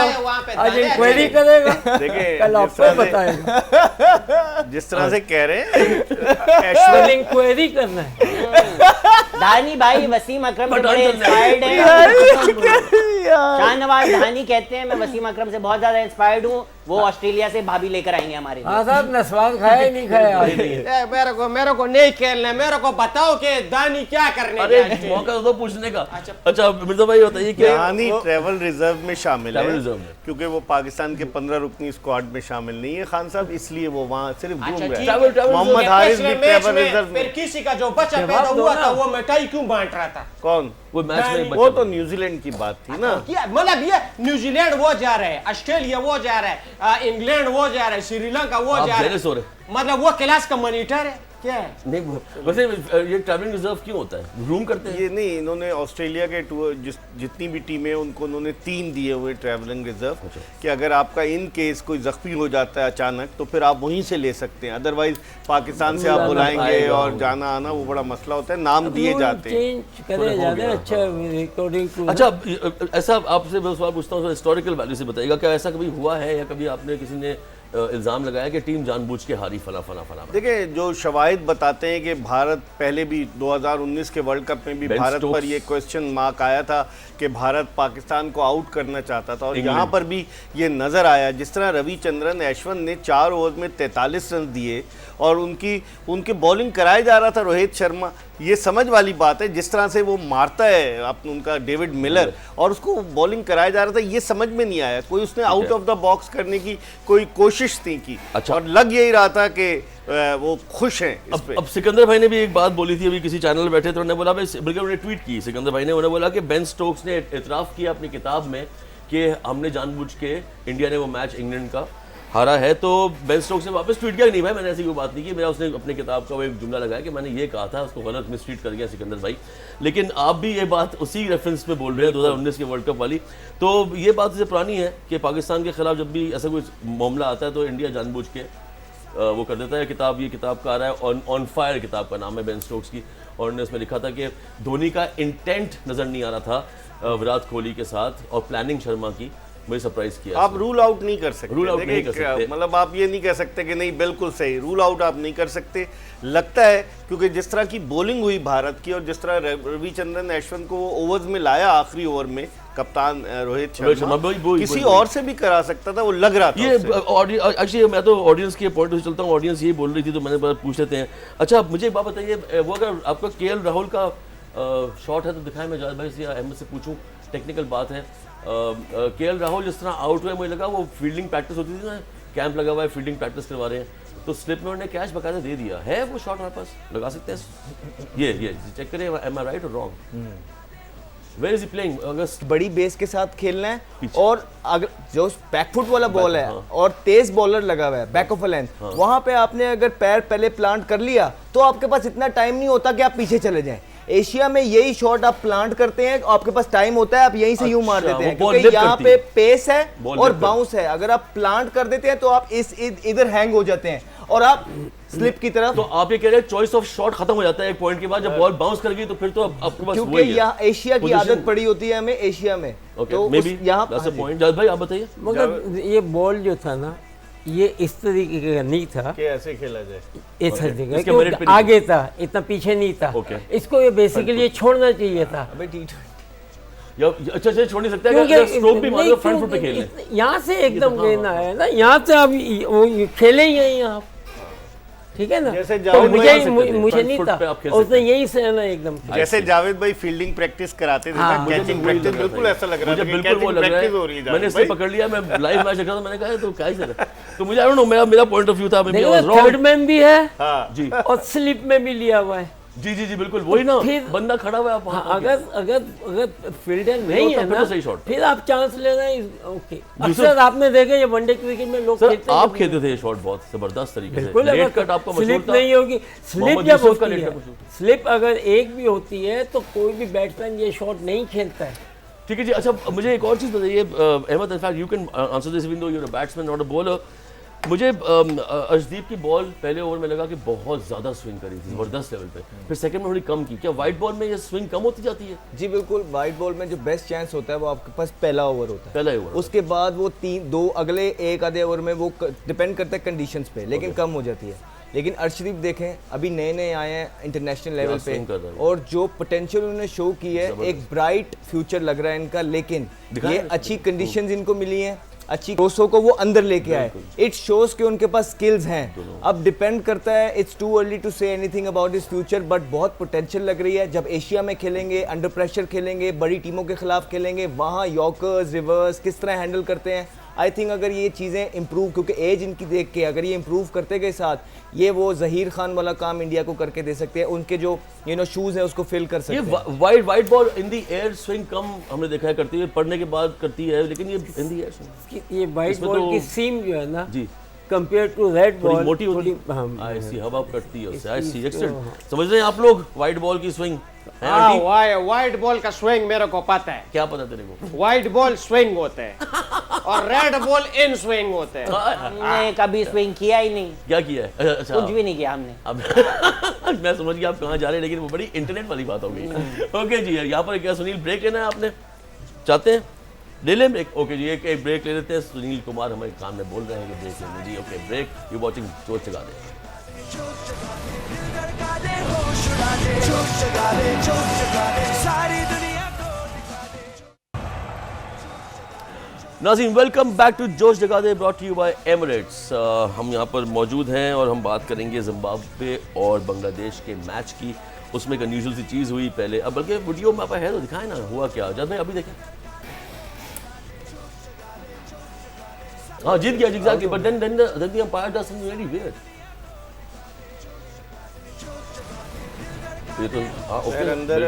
आज इंक्वायरी करेगा, देखिए कल आपको बताएगा। जिस तरह से कह रहे हैं इंक्वायरी करना है। धानी भाई वसीम अकरम से बड़े इंस्पायर्ड है। शाहनवाज धानी कहते हैं मैं वसीम अकरम से बहुत ज्यादा इंस्पायर्ड हूँ, वो ऑस्ट्रेलिया से भाभी लेकर आएंगे हमारे लिए। हाँ साहब, नस्वान खाया ही नहीं खाया। मेरे को नहीं खेलना, मेरे को बताओ कि दानी क्या करने। अरे मौका तो पूछने का। अच्छा मिर्जा भाई बताइए क्या दानी ट्रैवल रिजर्व में शामिल है, रिजर्व में, क्योंकि वो पाकिस्तान के 15 रुकनी स्क्वाड में शामिल नहीं है खान साहब, इसलिए वो वहाँ सिर्फ घूम रहे हैं। मोहम्मद हारिस भी ट्रैवल रिजर्व में। फिर किसी का जो बच्चा पैदा हुआ था वो मिठाई क्यों बांट रहा था? कौन? वो मैच में वो तो न्यूजीलैंड की बात थी ना। मतलब ये न्यूजीलैंड वो जा रहा है, ऑस्ट्रेलिया वो जा रहा है, इंग्लैंड वो जा रहा है, श्रीलंका वो जा रहा है, मतलब वो क्लास का मॉनिटर है। क्या है? नहीं वैसे ये ट्रैवलिंग रिजर्व क्यों होता है, रूम करते हैं? ये नहीं, इन्होंने ऑस्ट्रेलिया के टूर जितनी भी टीमें हैं उनको उन्होंने 3 दिए हुए ट्रैवलिंग रिजर्व कि अगर आपका इन केस कोई जख्मी हो जाता है अचानक तो फिर आप वहीं से ले सकते हैं, अदरवाइज पाकिस्तान से आप बुलाएंगे और जाना आना वो बड़ा मसला होता है, नाम दिए जाते हैं। चेंज करे जाते हैं। अच्छा रिकॉर्डिंग टू अच्छा ऐसा आपसे मैं सवाल पूछता हूँ, हिस्टोरिकल वैल्यू से बताइएगा, क्या ऐसा कभी हुआ है या कभी आपने किसी ने इल्ज़ाम लगाया कि टीम जानबूझ के हारी फला फला फला? देखिए जो शवाहिद बताते हैं कि भारत पहले भी 2019 के वर्ल्ड कप में भी बेन भारत स्टोक्स। पर ये क्वेश्चन मार्क आया था कि भारत पाकिस्तान को आउट करना चाहता था और यहाँ पर भी ये नज़र आया, जिस तरह रविचंद्रन अश्विन ने 4 ओवर में 43 रन दिए और उनकी बॉलिंग कराया जा रहा था रोहित शर्मा, ये समझ वाली बात है, जिस तरह से वो मारता है अपना उनका डेविड मिलर और उसको बॉलिंग कराया जा रहा था, ये समझ में नहीं आया, कोई उसने आउट ऑफ द बॉक्स करने की कोई कोशिश नहीं की। अच्छा। और लग यही रहा था कि वो खुश हैं इस पे। अब सिकंदर भाई ने भी एक बात बोली थी, अभी किसी चैनल बैठे तो उन्होंने बोला, बल्कि उन्होंने ट्वीट की सिकंदर भाई ने, उन्होंने बोला कि बेन स्टोक्स ने इतराफ़ किया अपनी किताब में कि हमने जानबूझ के इंडिया ने वो मैच इंग्लैंड का हारा है। तो बेन स्टोक्स ने वापस ट्वीट किया कि नहीं भाई मैंने ऐसी कोई बात नहीं की, मेरा उसने अपनी किताब का वो एक जुमला लगाया कि मैंने ये कहा था, उसको गलत मिसट्रीट कर गया सिकंदर भाई। लेकिन आप भी ये बात उसी रेफरेंस पे बोल रहे हैं 2019 के वर्ल्ड कप वाली, तो ये बात इससे पुरानी है कि पाकिस्तान के खिलाफ जब भी ऐसा कोई मामला आता है तो इंडिया जानबूझ के वो कर देता है। किताब, ये किताब का आ रहा है ऑन फायर, किताब का नाम है बेन स्टोक्स की, और उन्होंने उसमें लिखा था कि धोनी का इंटेंट नज़र नहीं आ रहा था विराट कोहली के साथ और प्लानिंग शर्मा की, मुझे सरप्राइज किया। आप रूल आउट नहीं कर सकते, रूल आउट नहीं कर सकते, मतलब आप ये नहीं कह सकते कि नहीं बिल्कुल सही, रूल आउट आप नहीं कर सकते। लगता है क्योंकि जिस तरह की बॉलिंग हुई भारत की और जिस तरह रविचंद्रन अश्विन को ओवर्स में लाया आखिरी ओवर में कप्तान रोहित शर्मा, किसी और से भी करा सकता था, वो लग रहा था। ये एक्चुअली मैं तो ऑडियंस के पॉइंट से चलता हूँ, ऑडियंस यही बोल रही थी तो मैंने पूछ लेते हैं। अच्छा मुझे एक बात बताइए, वो अगर आपका केएल राहुल का शॉट है तो दिखाएं, मैं जावेद भाई से या अहमद से पूछूं, टेक्निकल बात है। केएल राहुल जिस तरह आउट हुए, मुझे लगा वो फील्डिंग प्रैक्टिस होती थी ना, कैंप लगा हुआ है, फील्डिंग प्रैक्टिस करवा रहे हैं, तो स्लिप में उन्होंने कैच बकायदा दे दिया है। वो शॉट हमारे पास लगा सकते हैं, ये चेक करें, एम आई राइट और wrong? Where is he playing? अगर बड़ी बेस के साथ खेलना है और अगर जो बैकफुट वाला बॉल है हाँ। और तेज बॉलर लगा हुआ है बैक ऑफ अ लेंथ, वहां पे आपने अगर पैर पहले प्लांट कर लिया तो आपके पास इतना टाइम नहीं होता कि आप पीछे चले जाएं। एशिया में यही शॉट आप प्लांट करते हैं, आपके पास टाइम होता है, आप यहीं से यूं मार देते हैं क्योंकि यहाँ पे पेस है और बाउंस है। अगर आप प्लांट कर देते हैं तो आप इधर हैंग हो जाते हैं और आप स्लिप की तरफ। तो आप ये कह रहे हैं चॉइस ऑफ शॉट खत्म हो जाता है एक पॉइंट के बाद, जब बॉल बाउंस कर गई तो फिर तो आपके पास क्योंकि यहाँ एशिया की आदत पड़ी होती है हमें, एशिया में तो यहाँ पॉइंट। जावेद भाई आप बताइए। मगर ये बॉल जो था ना, ये इस तरीके का नहीं था कि ऐसे खेला जाए, इस तरीके इसके का, merit पे नहीं आगे था, इतना पीछे नहीं था। Okay. इसको ये बेसिकली ये छोड़ना चाहिए था। अबे अच्छा छोड़ नहीं सकता है, स्ट्रोक भी मारो फ्रंट फुट पे खेलने, यहाँ से एकदम लेना है ना, यहाँ से आप वो खेले ही यहीं आप, ठीक है ना। जैसे तो जावेद मुझे भाई मुझे front नहीं foot था, पे आप खेल उसने सकते हैं। यही से ना एकदम। जैसे जावेद भाई फील्डिंग प्रैक्टिस कराते थे ना, हाँ, कैचिंग प्रैक्टिस, बिल्कुल ऐसा लग रहा था मुझे कि बिल्कुल वो कैचिंग लग रहा प्रैक्टिस हो रही है। है। मैंने जावेद इसे भाई पकड़ लिया, मैं लाइव मैच देख रहा था, मैंने कहा तो क्या ही चल रहा है। तो मुझे आई डोंट नो, मेरा पॉइंट ऑफ व्यू था, मैं भी वाज थर्ड रॉन्ग मैन भी है हाँ जी और स्लिप में भी लिया हुआ है। जी बिल्कुल वही ना, फिर- बंदा खड़ा हुआ है आप वहाँ हाँ, अगर फील्डर नहीं होता है फिर ना, तो सही शॉट। फिर आप चांस लेना ओके। अक्सर आपने देखा ये वनडे क्रिकेट में लोग सर खेलते हैं, आप खेलते थे ये शॉट बहुत जबरदस्त तरीके से, बिल्कुल। लेट कट आपका मशहूर स्लिप था। नहीं होगी, स्लिप मोहम्मद जब यूसुफ का होती लेट है, कट मशहूर। स्लिप अगर एक भी होती है तो कोई भी बैट्समैन ये शॉट नहीं खेलता है। ठीक है जी। अच्छा मुझे एक और चीज़ बताइए Ahmed, in fact you can answer this even though you are a batsman not a bowler. मुझे अर्शदीप की बॉल पहले ओवर में लगा कि बहुत ज़्यादा स्विंग करी थी, ज़बरदस्त लेवल पे, फिर सेकंड में थोड़ी कम की। क्या वाइट बॉल में ये स्विंग कम होती जाती है? जी बिल्कुल, वाइट बॉल में जो बेस्ट चांस होता है वो आपके पास पहला ओवर होता है, पहला ही ओवर। उसके बाद वो दो अगले एक आधे ओवर में वो डिपेंड करता है कंडीशंस पे, लेकिन कम हो जाती है। लेकिन अर्शदीप देखें अभी नए नए आए हैं इंटरनेशनल लेवल swing कर रहे पे हैं। और जो पोटेंशियल उन्होंने शो की है, एक ब्राइट फ्यूचर लग रहा है इनका। लेकिन दिखाएं ये इसको। अच्छी कंडीशंस इनको मिली हैं, अच्छी कोसों को वो अंदर लेके आए, इट शोज कि उनके पास स्किल्स हैं। अब डिपेंड करता है, it's too early to say anything about this future, but बहुत पोटेंशियल लग रही है। जब एशिया में खेलेंगे, अंडर प्रेशर खेलेंगे, बड़ी टीमों के खिलाफ खेलेंगे, वहाँ यॉर्कर्स रिवर्स किस तरह हैंडल करते हैं। आई थिंक अगर ये चीज़ें इंप्रूव, क्योंकि एज इनकी देख के अगर ये इंप्रूव करते गए साथ, ये वो जहीर खान वाला काम इंडिया को करके दे सकते हैं, उनके जो शूज़ हैं उसको फिल कर सकते ये हैं। White ball in the air swing कम हमने देखा है करती है, पढ़ने के बाद करती है, लेकिन ये इन दी एयर स्विंग ये वाइट इसमें बॉल तो- की सीम जो है ना, जी कंपेयर टू रेड थोड़ी बॉल मोटी होती है। आई सी, हवा कटती है उससे। आई सी, एक्सीलेंट। समझ रहे हैं आप लोग वाइट बॉल की स्विंग? हाँ, व्हाइट बॉल का स्विंग मेरे को पता है। क्या पता तेरे को? व्हाइट बॉल स्विंग होते हैं और रेड बॉल इन स्विंग होते हैं। हमने कभी स्विंग किया ही नहीं, क्या किया है? अच्छा, कुछ भी नहीं किया हमने। अब मैं समझ गया आप कहाँ जा रहे हैं, लेकिन वो बड़ी इंटरनेट वाली बात हो गई। ओके जी, यहाँ पर क्या सुनील ब्रेक लेना है आपने? चाहते हैं ले लें ब्रेक? ओके जी, एक ब्रेक ले लेते हैं। सुनील कुमार हमारे कान में बोल रहे हैं कि ब्रेक लेने जी। Okay break, you watching Josh Jaga दे। नाज़रीन, welcome back to Josh Jaga De, brought you by Emirates. हम यहाँ पर मौजूद हैं और हम बात करेंगे जिम्बाब्वे और बांग्लादेश के मैच की। उसमें एक अनयूजुअल सी चीज़ हुई पहले, अब बल्कि वीडियो में आप है तो दिखाएं ना हुआ क्या। जब मैं अभी देखें, हाँ जीत गया exactly, but then the umpire does something very weird. ये तो ओके, अंदर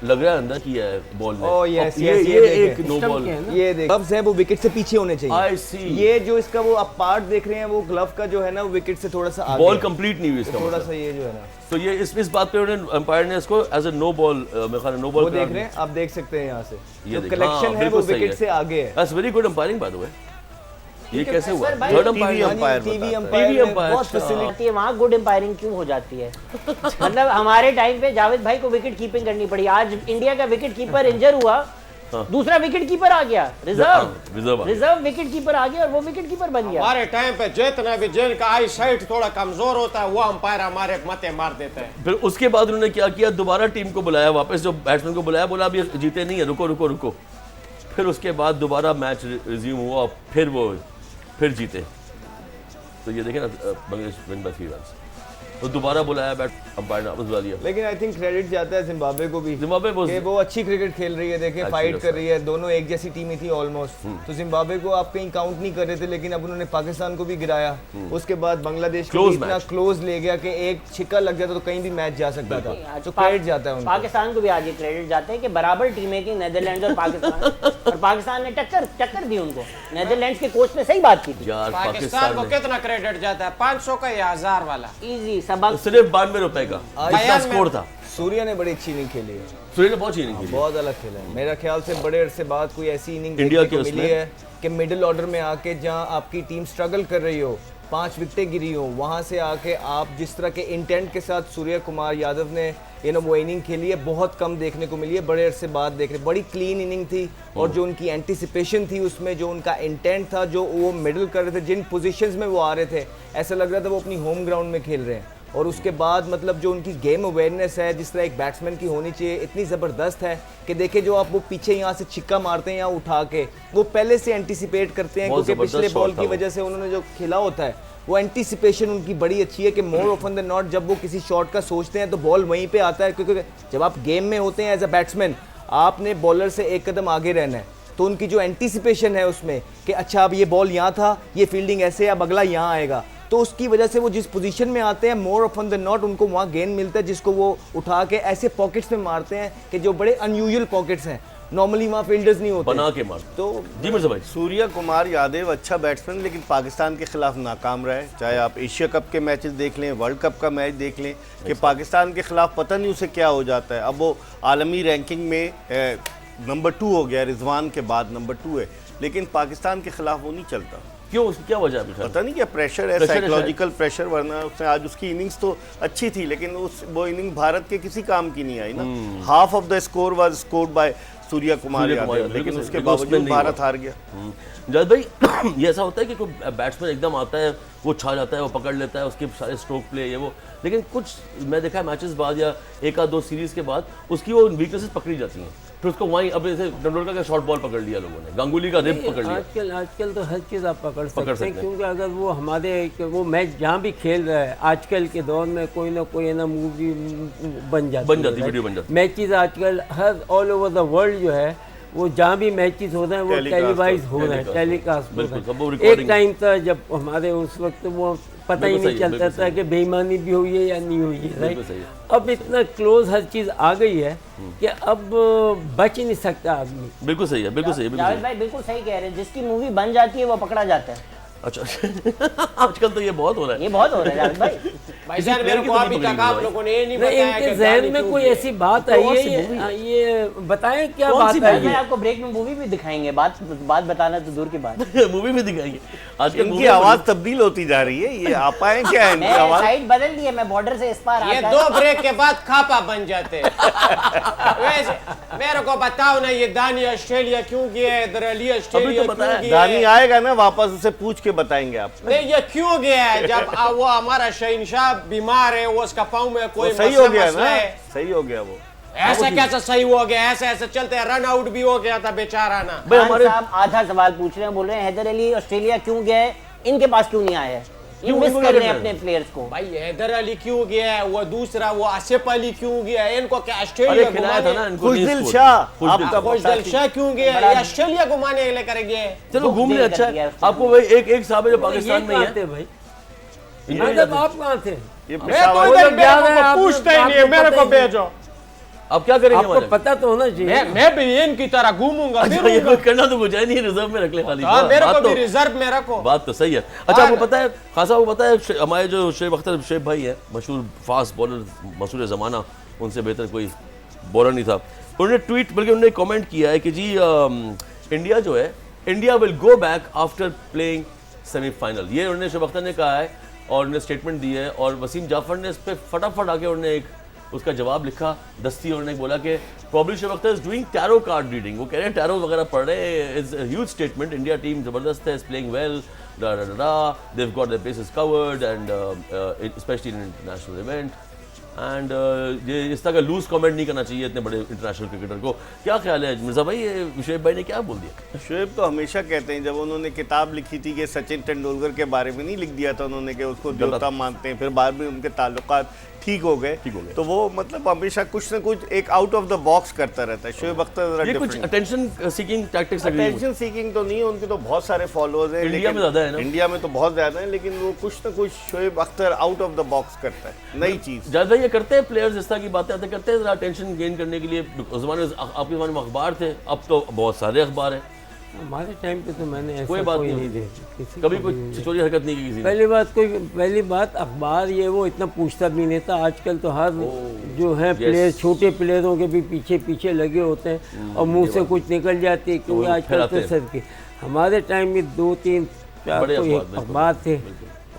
लग रहा है अंदर किया है बॉल में। ओह यस, ये एक नो बॉल। ये देख, ग्लव्स है वो विकेट से पीछे होने चाहिए। आई सी। ये जो इसका वो आप पार्ट देख रहे हैं, वो ग्लव का जो है ना, वो विकेट से थोड़ा सा आगे बॉल है। कंप्लीट नहीं हुई इसका थोड़ा मतलब। सा ये जो है ना, तो ये इस बात पे उन्होंने अंपायर ने इसको एज अ नो बॉल, मेरे ख्याल नो बॉल वो देख रहे हैं, आप देख सकते हैं यहाँ से ये जो देख, कलेक्शन हाँ, है वो बिल्कुल सही विकेट है। से आगे है। That's very good umpiring by the way. ये कैसे हुआ? भाई, third TV umpire. Umpire TV बताता है। अंपायर टीवी ने अंपायर, बहुत अच्छा। फैसिलिटी होती है वहाँ, गुड एम्पायरिंग क्यों हो जाती है? मतलब हमारे टाइम पे जावेद भाई को विकेट कीपिंग करनी पड़ी। आज इंडिया का विकेट कीपर इंजर हुआ, दूसरा विकेट कीपर आ गया, रिजर्व विकेट कीपर आ गया और वो विकेट कीपर बन गया। हमारे टाइम पे जितना भी जिनका आई साइट थोड़ा कमजोर होता है वो अंपायर हमारे मते मार देते हैं। फिर उसके बाद उन्होंने क्या किया, दोबारा टीम को बुलाया वापस, जो बैट्समैन को बुलाया, बोला अभी जीते नहीं है, रुको रुको रुको। फिर उसके बाद दोबारा मैच रिज्यूम हुआ, फिर जीते। तो ये देखें ना, बांग्लादेश विन बाय 3 रन्स। तो दोबारा बुलाया बैट अंपायर ने, वापस बुला लिया। लेकिन आई थिंक क्रेडिट जाता है जिम्बाब्वे को भी, जिम्बाब्वे कि वो अच्छी क्रिकेट खेल रही है। देखें फाइट कर रही है, दोनों एक जैसी टीम ही थी ऑलमोस्ट। तो जिम्बाब्वे को आप कहीं काउंट नहीं कर रहे थे, लेकिन अब उन्होंने पाकिस्तान को भी गिराया। उसके बाद बांग्लादेश को इतना क्लोज ले गया कि एक छिक्का लग जाता तो कहीं भी मैच जा सकता था। तो क्रेडिट जाता है उनको। पाकिस्तान को भी आज ये क्रेडिट जाते हैं कि बराबर टीमें थी, नीदरलैंड और पाकिस्तान, और पाकिस्तान ने टक्कर दी उनको। नीदरलैंड के कोच ने सही बात की थी। यार पाकिस्तान को कितना क्रेडिट जाता है? 500 का या 1000 वाला? इजी सबक। सिर्फ 92 रुपए का इसका स्कोर था। सूर्या ने बड़ी अच्छी इनिंग खेली है, सूर्य ने बहुत अच्छी इनिंग खेली। बहुत अलग खेला है। मेरा ख्याल से बड़े अरसे बाद कोई ऐसी इनिंग इंडिया देखने के को मिली है कि मिडिल ऑर्डर में आके जहां आपकी टीम स्ट्रगल कर रही हो, 5 विकेटें गिरी हो, वहां से आके आप जिस तरह के इंटेंट के साथ सूर्य कुमार यादव ने वो इनिंग खेली है, बहुत कम देखने को मिली है। बड़े अरसे बाद देख रहे, बड़ी क्लीन इनिंग थी और जो उनकी एंटिसिपेशन थी उसमें, जो उनका इंटेंट था, जो वो मिडल कर रहे थे, जिन पोजीशंस में वो आ रहे थे, ऐसा लग रहा था वो अपनी होम ग्राउंड में खेल रहे हैं। और उसके बाद मतलब जो उनकी गेम अवेयरनेस है, जिस तरह एक बैट्समैन की होनी चाहिए, इतनी ज़बरदस्त है कि देखिए जो आप वो पीछे यहाँ से छिक्का मारते हैं या उठा के, वो पहले से एंटिसिपेट करते हैं, क्योंकि पिछले बॉल की वजह से उन्होंने जो खेला होता है, वो एंटिसिपेशन उनकी बड़ी अच्छी है कि मोर ऑफन देन नॉट जब वो किसी शॉट का सोचते हैं तो बॉल वहीं पे आता है। क्योंकि जब आप गेम में होते हैं एज अ बैट्समैन, आपने बॉलर से एक कदम आगे रहना है, तो उनकी जो एंटिसिपेशन है उसमें कि अच्छा अब ये बॉल यहाँ था, ये फील्डिंग ऐसे, अब अगला यहाँ आएगा, तो उसकी वजह से वो जिस पोजीशन में आते हैं, मोर ऑफन देन नॉट उनको वहाँ गेंद मिलता है, जिसको वो उठा के ऐसे पॉकेट्स में मारते हैं कि जो बड़े अनयूजुअल पॉकेट्स हैं, नॉर्मली वहाँ फील्डर्स नहीं होते बना के मार। तो जी मिर्जा भाई, सूर्या कुमार यादव अच्छा बैट्समैन, लेकिन पाकिस्तान के खिलाफ नाकाम रहा है। चाहे आप एशिया कप के मैचेस देख लें, वर्ल्ड कप का मैच देख लें, कि पाकिस्तान के खिलाफ पता नहीं उसे क्या हो जाता है। अब वो आलमी रैंकिंग में नंबर 2 हो गया, रिजवान के बाद नंबर 2 है, लेकिन पाकिस्तान के खिलाफ वो नहीं चलता। क्यों, उसकी क्या वजह है? पता नहीं क्या प्रेशर है, साइकोलॉजिकल प्रेशर। वरना उसने आज उसकी इनिंग्स तो अच्छी थी, लेकिन वो इनिंग भारत के किसी काम की नहीं आई ना। Half of the score was scored by Surya Kumar Yadav, लेकिन उसके बावजूद भारत हार गया। जावेद भाई, ये ऐसा होता है कि कोई बैट्समैन एकदम आता है, वो छा जाता है, वो पकड़ लेता है, उसके सारे स्ट्रोक प्ले ये वो, लेकिन कुछ मैं देखा है मैचेस बाद या 1-2 सीरीज के बाद उसकी वो वीकनेसेस पकड़ी जाती हैं, फिर उसको वहीं अब जैसे तेंदुलकर का शॉर्ट बॉल पकड़ लिया लोगों ने, गांगुली का रिप पकड़ लिया। आजकल तो हर चीज़ आप पकड़ सकते हैं, क्योंकि अगर वो हमारे वो मैच जहाँ भी खेल रहा है आजकल के दौर में, कोई ना कोई ना मूवी बन जाती वीडियो बन जाती। मैचेस आजकल हर ऑल ओवर द वर्ल्ड जो है, वो जहाँ भी मैचेस हो रहे हैं वो टेलीवाइज हो रहे हैं, टेलीकास्ट हो रहे हैं। एक टाइम था जब हमारे उस वक्त वो पता ही नहीं चलता था कि बेईमानी भी हुई है या नहीं हुई है, राइट। अब इतना क्लोज हर चीज़ आ गई है कि अब बच ही नहीं सकता आदमी। बिल्कुल सही है, बिल्कुल सही है, जावेद भाई बिल्कुल सही कह रहे हैं, जिसकी मूवी बन जाती है वो पकड़ा जाता है। अच्छा आजकल तो ये बहुत हो रहा है। ये बहुत हो रहा है जावेद भाई। भाई जान मेरे को अभी तक आप लोगों ने ये नहीं नहीं, बताया इनके कि जहन दानी में क्यों कोई गिरी। ऐसी बात आई है, ये बताएं क्या कौन सी बात बात आई मैं है? आपको ब्रेक में मूवी भी दिखाएंगे, बात बताना तो दूर की बात। मूवी में दिखाएंगे आजकल इनकी movie आवाज तब्दील होती जा रही है, ये आपाएं क्या है इनकी मैं आवाज? साइड बदल दी है, मैं बॉर्डर से इस पार ये आता 2 ब्रेक के बाद खापा बन जाते हैं। वैसे मेरे को बताओ ना, ये दानी ऑस्ट्रेलिया क्यों गया है, इधर अली ऑस्ट्रेलिया तो बताया। क्यों गया दानी है? आएगा ना वापस, उसे पूछ के बताएंगे आपको। नहीं ये क्यों गया है? जब वो हमारा शहंशाह बीमार है, वो उसका पाँव में कोई वो सही हो गया मसला ना, है। सही हो गया वो। ऐसे कैसे सही हो गया? ऐसे ऐसे चलते रन आउट भी हो गया था बेचारा ना। भाई खान हमारे साहब आधा सवाल पूछ रहे हैं, बोल रहे हैं हैदर अली ऑस्ट्रेलिया क्यों गए, इनके पास क्यों नहीं आया है, ये क्यों मिस इनको कर क्या रहे हैं करना अपने है? प्लेयर्स को। भाई हैदर अली क्यों गया है? वो दूसरा वो आसिफ अली क्यों गया है? इनको क्या अरे ऑस्ट्रेलिया खिलाया था ना घुमाने? इनको खुशदिल नहीं शाह, स्कोर। खुशदिल आपका शाह। खुशदिल शाह क्यों गया है? बड़ा- ये ऑस्ट्रेलिया घुमाने लेकर गए। चलो दुख घूमने दिल अच्छा कर दिया है उसने। आपको। भाई एक साहब है जो ये पाकिस्तान में ही कहाँ है। थे भाई? ये मतलब आप कहाँ थे? ये मैं पेशावर तो इधर लोग जा रहे हैं, मेरे को आप पूछता ही लोग- नहीं है, आपको मेरे पता को ही नहीं। भेजो। अब क्या करेंगे आपको हमारे? पता तो होना चाहिए। मैं भी इनकी तरह घूमूंगा अच्छा, ये फिरूंगा। कुछ करना तो कुछ है नहीं, रिजर्व में रख ले खाली। हाँ मेरे बात को भी तो- रिजर्व में रखो। बात तो सही है। अच्छा आपको पता है खासा, आपको पता है हमारे जो शेब अख्तर शेब भाई हैं, मशहूर फास्ट बॉलर, मशहूर ज़माना, उनसे बेहतर कोई बॉलर नहीं था। उन्होंने ट्वीट बल्कि उन्होंने कमेंट किया है कि जी इंडिया जो है, India will go back after playing semifinal. ये उन्होंने शेब अख्तर ने कहा है और उन्होंने स्टेटमेंट दी है। और वसीम जाफर ने इस पर फटाफट आके उन्होंने एक उसका जवाब लिखा दस्ती। उन्होंने बोला कि probably Shoaib Akhtar is doing tarot card reading. वो कह रहे हैं टैरो वगैरह पढ़ रहे हैं। Is huge statement, India team जबरदस्त है, is playing well, they've got their bases covered and especially in international event and ये इस तरह का लूज कमेंट नहीं करना चाहिए इतने बड़े इंटरनेशनल क्रिकेटर को। क्या ख्याल है मिर्जा भाई, ये शुएब भाई ने क्या बोल दिया? शुएब तो हमेशा कहते हैं, जब उन्होंने किताब लिखी थी कि सचिन तेंदुलकर के बारे में नहीं लिख दिया था उन्होंने कि उसको देवता मानते हैं, फिर बाद में उनके ताल्लुकात ठीक हो गए, तो वो मतलब हमेशा कुछ ना कुछ एक आउट ऑफ द बॉक्स करता रहता है शुएब अख्तर। ये कुछ अटेंशन सीकिंग टैक्टिक्स लग रही है अटेंशन सीकिंग तो नहीं है, उनके तो बहुत सारे फॉलोअर्स हैं, इंडिया लेकिन में ज़्यादा है ना? इंडिया में तो बहुत ज़्यादा है, लेकिन वो कुछ ना कुछ Shoaib Akhtar out of the box करता है, नई चीज़। जायद भाई ये करते हैं प्लेयर्स इस तरह की बातें आते करते हैं जरा अटेंशन गेन करने के लिए। उस ज़माने में आपके ज़माने में अखबार थे, अब तो बहुत सारे अखबार हैं। हमारे टाइम पे तो मैंने ऐसा कोई बात कोई नहीं नहीं देखी किसी कभी को कोई भी। छिछोरी हरकत नहीं की किसी ने। पहली बात अखबार ये वो इतना पूछता भी नहीं था। आजकल तो हर जो है प्लेयर, छोटे प्लेयरों के भी पीछे पीछे लगे होते हैं और मुंह से कुछ निकल जाती है, क्योंकि वो आजकल फैलाते तो हैं। सर के हमारे टाइम में 2 3 4 बड़े कोई अखबार, अखबार थे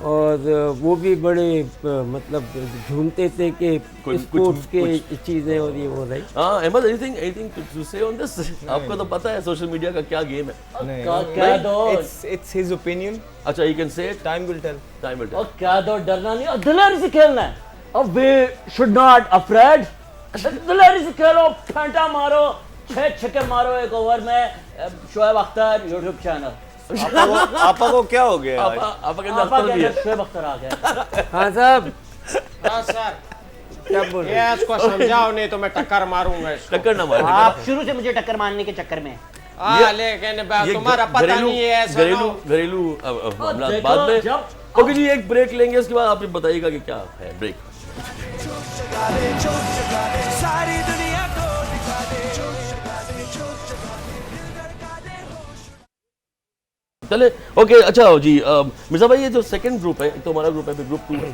और वो भी बड़े मतलब ढूंढते थे कि कुछ- स्पोर्ट्स के चीज़ें और ये वो रही। हाँ अहमद, एनीथिंग टू से ऑन दिस? आपको तो पता है सोशल मीडिया का क्या गेम है। नहीं, क्या दो it's his opinion. अच्छा you can say it, Time will tell. Time will और क्या दो डरना नहीं और दिलेरी से खेलना है। और वी शुड नॉट अफ्रेड, दिलेरी से खेलो, फेंटा मारो, 6 छक्के मारो एक ओवर में। Shoaib Akhtar YouTube channel. आपा को क्या हो गया आज? आपका कहना आपा अख्तर भी के है। अंदर शोएब अख्तर आ गया। हाँ साहब हाँ सर, क्या बोल रहे ये इसको समझाओ नहीं तो मैं टक्कर मारूंगा इसको। टक्कर ना मारे। आप शुरू से मुझे टक्कर मारने के चक्कर में। हाँ लेकिन ये तुम्हारा पता नहीं है ऐसा ना हो। घरेलू मामला देखो, बाद में। जब- ओके जी एक ब्रेक लेंगे, उसके बाद आप ये बताइएगा कि क्या है ब्रेक। चले ओके। अच्छा जी मिर्जा भाई, ये जो सेकंड ग्रुप है, एक तो हमारा ग्रुप है, फिर ग्रुप 2 है,